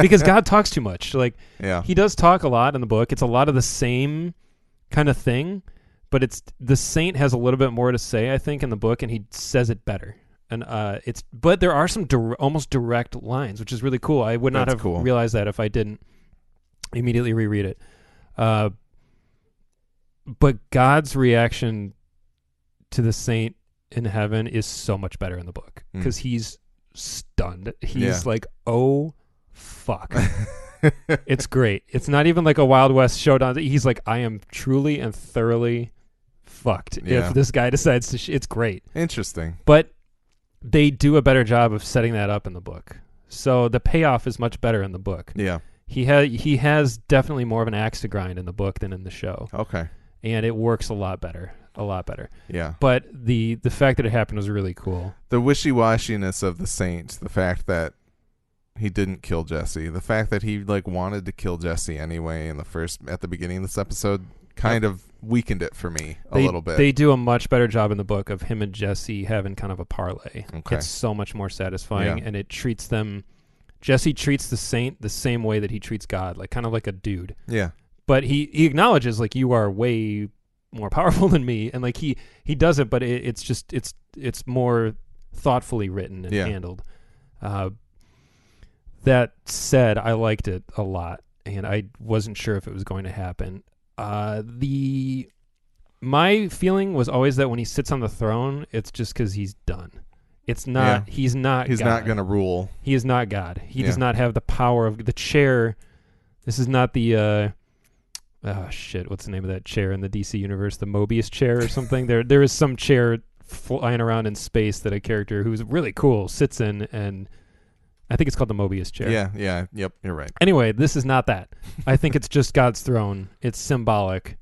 because God talks too much. Like, yeah, he does talk a lot in the book. It's a lot of the same kind of thing, but the saint has a little bit more to say, I think, in the book, and he says it better. And but there are some almost direct lines, which is really cool. I would not have realized that if I didn't immediately reread it. But God's reaction to the saint in heaven is so much better in the book because he's stunned. He's like, oh, fuck. It's great. It's not even like a Wild West showdown. He's like, I am truly and thoroughly fucked if this guy decides to it's great. Interesting. But they do a better job of setting that up in the book. So the payoff is much better in the book. Yeah. He has definitely more of an axe to grind in the book than in the show. Okay. And it works a lot better. Yeah. But the fact that it happened was really cool. The wishy-washiness of the saint, the fact that he didn't kill Jesse, the fact that he wanted to kill Jesse anyway at the beginning of this episode kind of weakened it for me a little bit. They do a much better job in the book of him and Jesse having kind of a parlay. Okay. It's so much more satisfying, and it treats them. Jesse treats the saint the same way that he treats God, like kind of like a dude. Yeah. But he acknowledges you are way more powerful than me, and he does it, but it's more thoughtfully written and handled. That said, I liked it a lot, and I wasn't sure if it was going to happen. My feeling was always that when he sits on the throne, it's just because he's done. It's not. Yeah. He's not going to rule. He is not God. He does not have the power of the chair. This is not the what's the name of that chair in the DC universe? The Mobius chair or something. There is some chair flying around in space that a character who's really cool sits in, and I think it's called the Mobius chair. Yeah, yep, you're right. Anyway, this is not that. I think it's just God's throne. It's symbolic.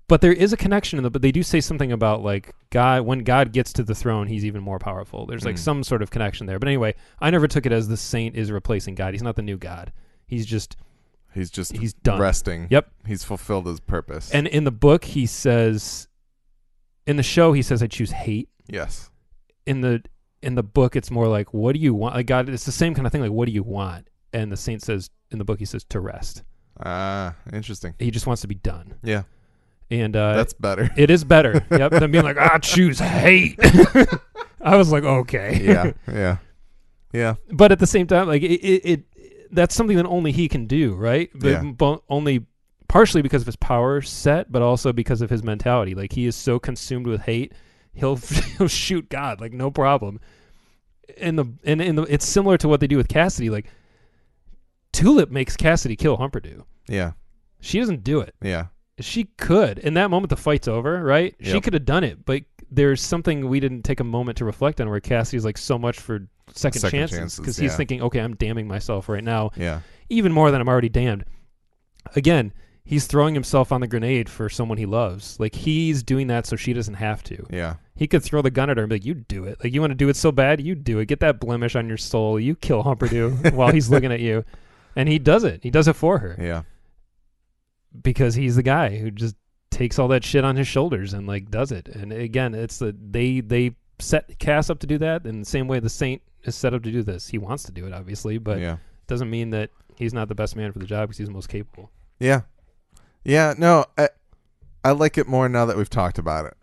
But there is a connection but they do say something about God, when God gets to the throne, he's even more powerful. There's some sort of connection there. But anyway, I never took it as the saint is replacing God. He's not the new God. He's done. Resting. Yep. He's fulfilled his purpose. And in the book, he says, in the show, he says, I choose hate. Yes. In the book, it's more like, what do you want? God, it's the same kind of thing. What do you want? And the saint says, in the book, he says, to rest. Ah, interesting. He just wants to be done. Yeah. And that's better. It is better. Yep. Than being choose hate. I was like, okay. Yeah. But at the same time, it that's something that only he can do, right? But only partially because of his power set, but also because of his mentality. He is so consumed with hate, he'll shoot God no problem. It's similar to what they do with Cassidy. Tulip makes Cassidy kill Humperdew. Yeah. She doesn't do it. Yeah. She could. In that moment, the fight's over, right? Yep. She could have done it, but there's something we didn't take a moment to reflect on where Cassidy's so much for second chances because he's thinking, okay, I'm damning myself right now. Yeah. Even more than I'm already damned. Again, he's throwing himself on the grenade for someone he loves. He's doing that so she doesn't have to. Yeah. He could throw the gun at her and be like, you do it. You want to do it so bad? You do it. Get that blemish on your soul. You kill Humperdew while he's looking at you. And he does it. He does it for her. Yeah. Because he's the guy who just takes all that shit on his shoulders and does it. And again, it's they set Cass up to do that in the same way the Saint is set up to do this. He wants to do it, obviously, but it doesn't mean that he's not the best man for the job because he's the most capable. Yeah. Yeah, no, I like it more now that we've talked about it.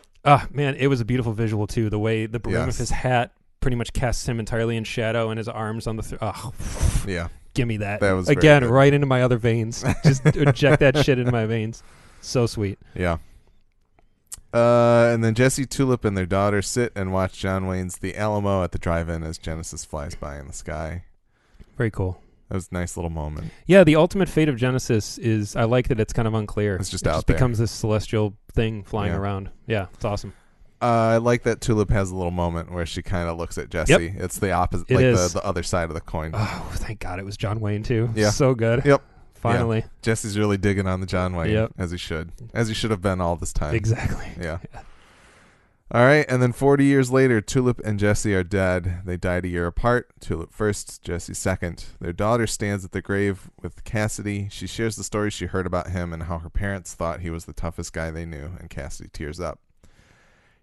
Man, it was a beautiful visual, too. The way the brim of his hat pretty much casts him entirely in shadow and his arms on the... yeah. Give me that. That was again, right into my other veins. Just inject that shit into my veins. So sweet. Yeah. And then Jesse, Tulip, and their daughter sit and watch John Wayne's The Alamo at the drive-in as Genesis flies by in the sky. Very cool. That was a nice little moment. Yeah, the ultimate fate of Genesis is, I like that it's kind of unclear. It's just it out just there. becomes this celestial thing flying around. Yeah, it's awesome. I like that Tulip has a little moment where she kind of looks at Jesse. Yep. It's the opposite, the other side of the coin. Oh, thank God it was John Wayne, too. Yeah. So good. Yep. Finally. Yeah. Jesse's really digging on the John Wayne, as he should. As he should have been all this time. Exactly. Yeah. All right, and then 40 years later, Tulip and Jesse are dead. They died a year apart. Tulip first, Jesse second. Their daughter stands at the grave with Cassidy. She shares the story she heard about him and how her parents thought he was the toughest guy they knew, and Cassidy tears up.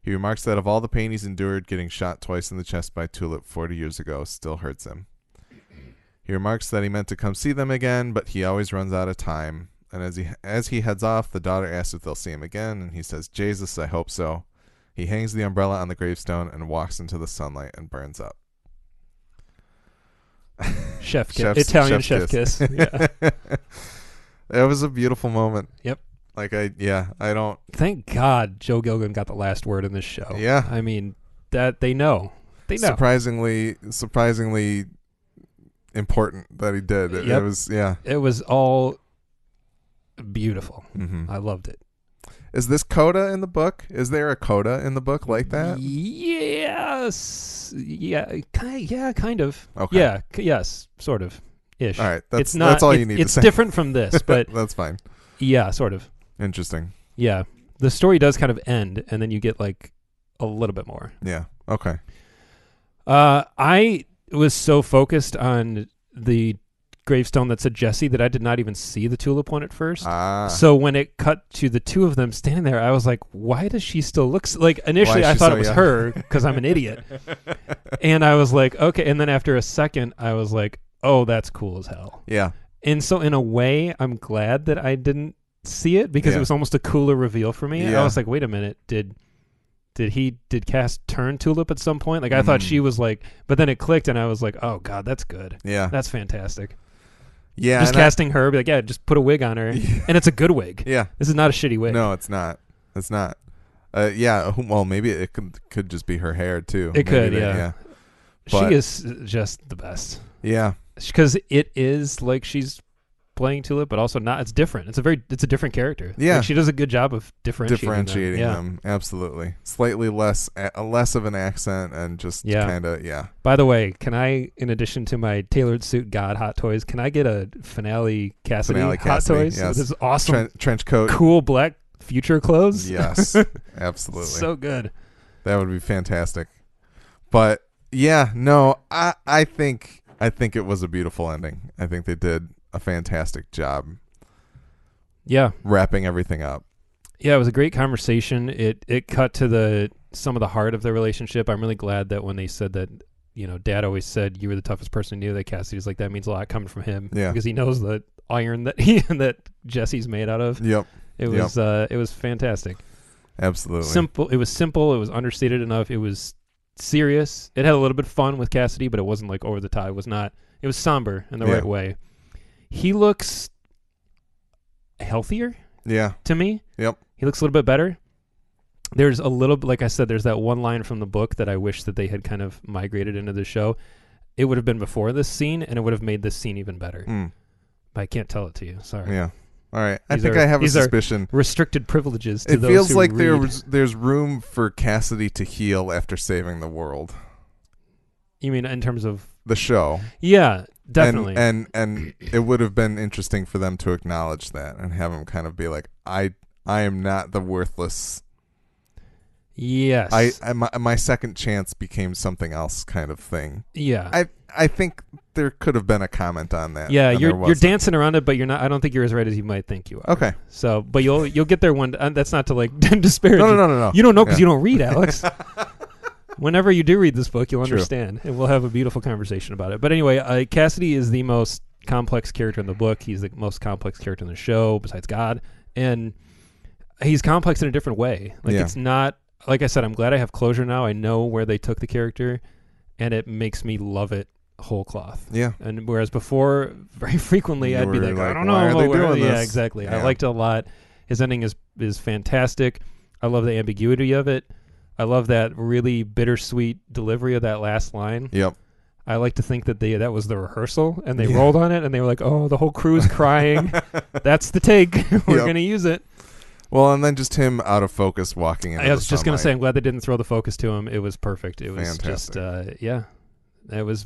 He remarks that of all the pain he's endured, getting shot twice in the chest by Tulip 40 years ago still hurts him. He remarks that he meant to come see them again, but he always runs out of time. And as he heads off, the daughter asks if they'll see him again, and he says, Jesus, I hope so. He hangs the umbrella on the gravestone and walks into the sunlight and burns up. Italian chef kiss. Yeah. That was a beautiful moment. Yep. I don't... Thank God Joe Gilgun got the last word in this show. Yeah. I mean, that they know. They know. Surprisingly important that he did. It was, It was all beautiful. Mm-hmm. I loved it. Is this coda in the book? Is there a coda in the book like that? Yes. Yeah, kind of. Okay. Yeah, yes, sort of. Ish. All right. That's all you need to say. It's different from this, but... That's fine. Yeah, sort of. Interesting. Yeah. The story does kind of end, and then you get, like, a little bit more. Yeah. Okay. I was so focused on the gravestone that said Jesse that I did not even see the Tulip one at first. So when it cut to the two of them standing there, I was like, why does she still look like initially I thought it was her because I'm an idiot. And I was like, okay. And then after a second, I was like, oh, that's cool as hell. Yeah. And so in a way, I'm glad that I didn't see it because it was almost a cooler reveal for me. Yeah. I was like, wait a minute, did Cass turn Tulip at some point? Like I thought she was like, but then it clicked and I was like, oh God, that's good. Yeah. That's fantastic. Yeah. Just casting her, be like, just put a wig on her. And it's a good wig. Yeah. This is not a shitty wig. No, it's not. It's not. Well, maybe it could just be her hair too. It could, yeah. She is just the best. Yeah. Because it is like she's playing Tulip, but also not. It's different. It's a different character. Yeah. Like she does a good job of differentiating them. Absolutely. Slightly less of an accent and just kind of, By the way, can I, in addition to my tailored suit God hot toys, can I get a Finale Cassidy hot toys? Yes. This is awesome. Trench coat. Cool black future clothes. Yes. Absolutely. So good. That would be fantastic. But yeah, no, I think it was a beautiful ending. I think they did a fantastic job. Yeah. Wrapping everything up. Yeah, it was a great conversation. It cut to some of the heart of the relationship. I'm really glad that when they said that, Dad always said you were the toughest person he knew, that Cassidy's like, that means a lot coming from him. Yeah. Because he knows the iron that that Jesse's made out of. Yep. It was fantastic. Absolutely. Simple. It was simple. It was understated enough. It was serious. It had a little bit of fun with Cassidy, but it wasn't like over the top. It was somber in the right way. He looks healthier. Yeah. To me. Yep. He looks a little bit better. There's a little bit, like I said, there's that one line from the book that I wish that they had kind of migrated into the show. It would have been before this scene, and it would have made this scene even better. But I can't tell it to you. Sorry. Yeah. All right. I think I have a suspicion. Restricted privileges to those feels who like read. there's room for Cassidy to heal after saving the world. You mean in terms of the show? Yeah, definitely. And it would have been interesting for them to acknowledge that and have him kind of be like, I am not the worthless. Yes. My second chance became something else kind of thing. Yeah. I think there could have been a comment on that. Yeah, you're dancing around it, but you're not. I don't think you're as right as you might think you are. Okay. So, but you'll get there one. That's not to like disparage. No. You don't know because you don't read, Alex. Whenever you do read this book, you'll True. understand, and we'll have a beautiful conversation about it. But anyway, Cassidy is the most complex character in the book. He's the most complex character in the show, besides God. And he's complex in a different way. Like, it's not, like I said, I'm glad I have closure now. I know where they took the character, and it makes me love it whole cloth. Yeah. And whereas before, very frequently, I'd be like, I don't know. Why are they doing this? Yeah, exactly. Yeah. I liked it a lot. His ending is fantastic. I love the ambiguity of it. I love that really bittersweet delivery of that last line. Yep. I like to think that that was the rehearsal, and they rolled on it, and they were like, oh, the whole crew's crying. That's the take. We're going to use it. Well, and then just him out of focus walking in. I was just going to say, I'm glad they didn't throw the focus to him. It was perfect. It was fantastic. It was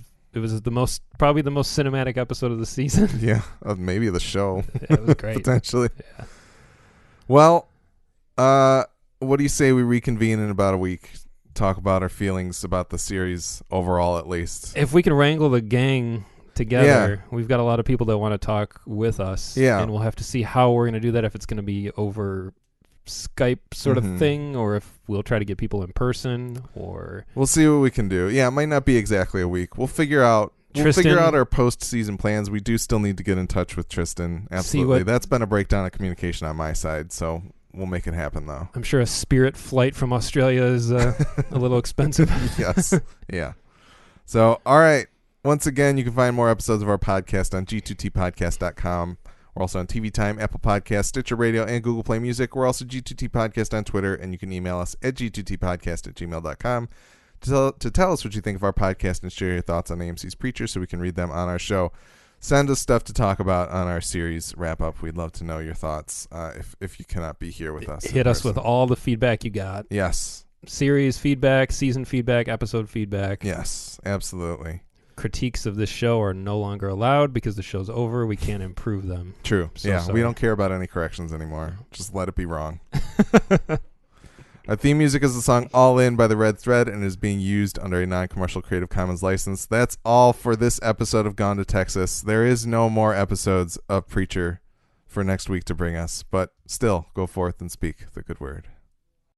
probably the most cinematic episode of the season. Yeah, maybe the show. It was great. Potentially. Yeah. Well, what do you say we reconvene in about a week? Talk about our feelings about the series overall, at least. If we can wrangle the gang together, we've got a lot of people that want to talk with us. Yeah. And we'll have to see how we're going to do that, if it's going to be over Skype sort of thing, or if we'll try to get people in person, or we'll see what we can do. Yeah, it might not be exactly a week. We'll figure out our post-season plans. We do still need to get in touch with Tristan. Absolutely. That's been a breakdown of communication on my side, so we'll make it happen, though. I'm sure a Spirit flight from Australia is a little expensive. Yes. Yeah. So, all right. Once again, you can find more episodes of our podcast on g2tpodcast.com. We're also on TV Time, Apple Podcasts, Stitcher Radio, and Google Play Music. We're also G2T Podcast on Twitter, and you can email us at g2tpodcast@gmail.com to tell us what you think of our podcast and share your thoughts on AMC's Preacher so we can read them on our show. Send us stuff to talk about on our series wrap-up. We'd love to know your thoughts if you cannot be here with us. Hit us with all the feedback you got. Yes. Series feedback, season feedback, episode feedback. Yes, absolutely. Critiques of this show are no longer allowed because the show's over. We can't improve them. True. Sorry. We don't care about any corrections anymore. Just let it be wrong. Our theme music is the song All In by The Red Thread and is being used under a non-commercial Creative Commons license. That's all for this episode of Gone to Texas. There is no more episodes of Preacher for next week to bring us, but still, go forth and speak the good word.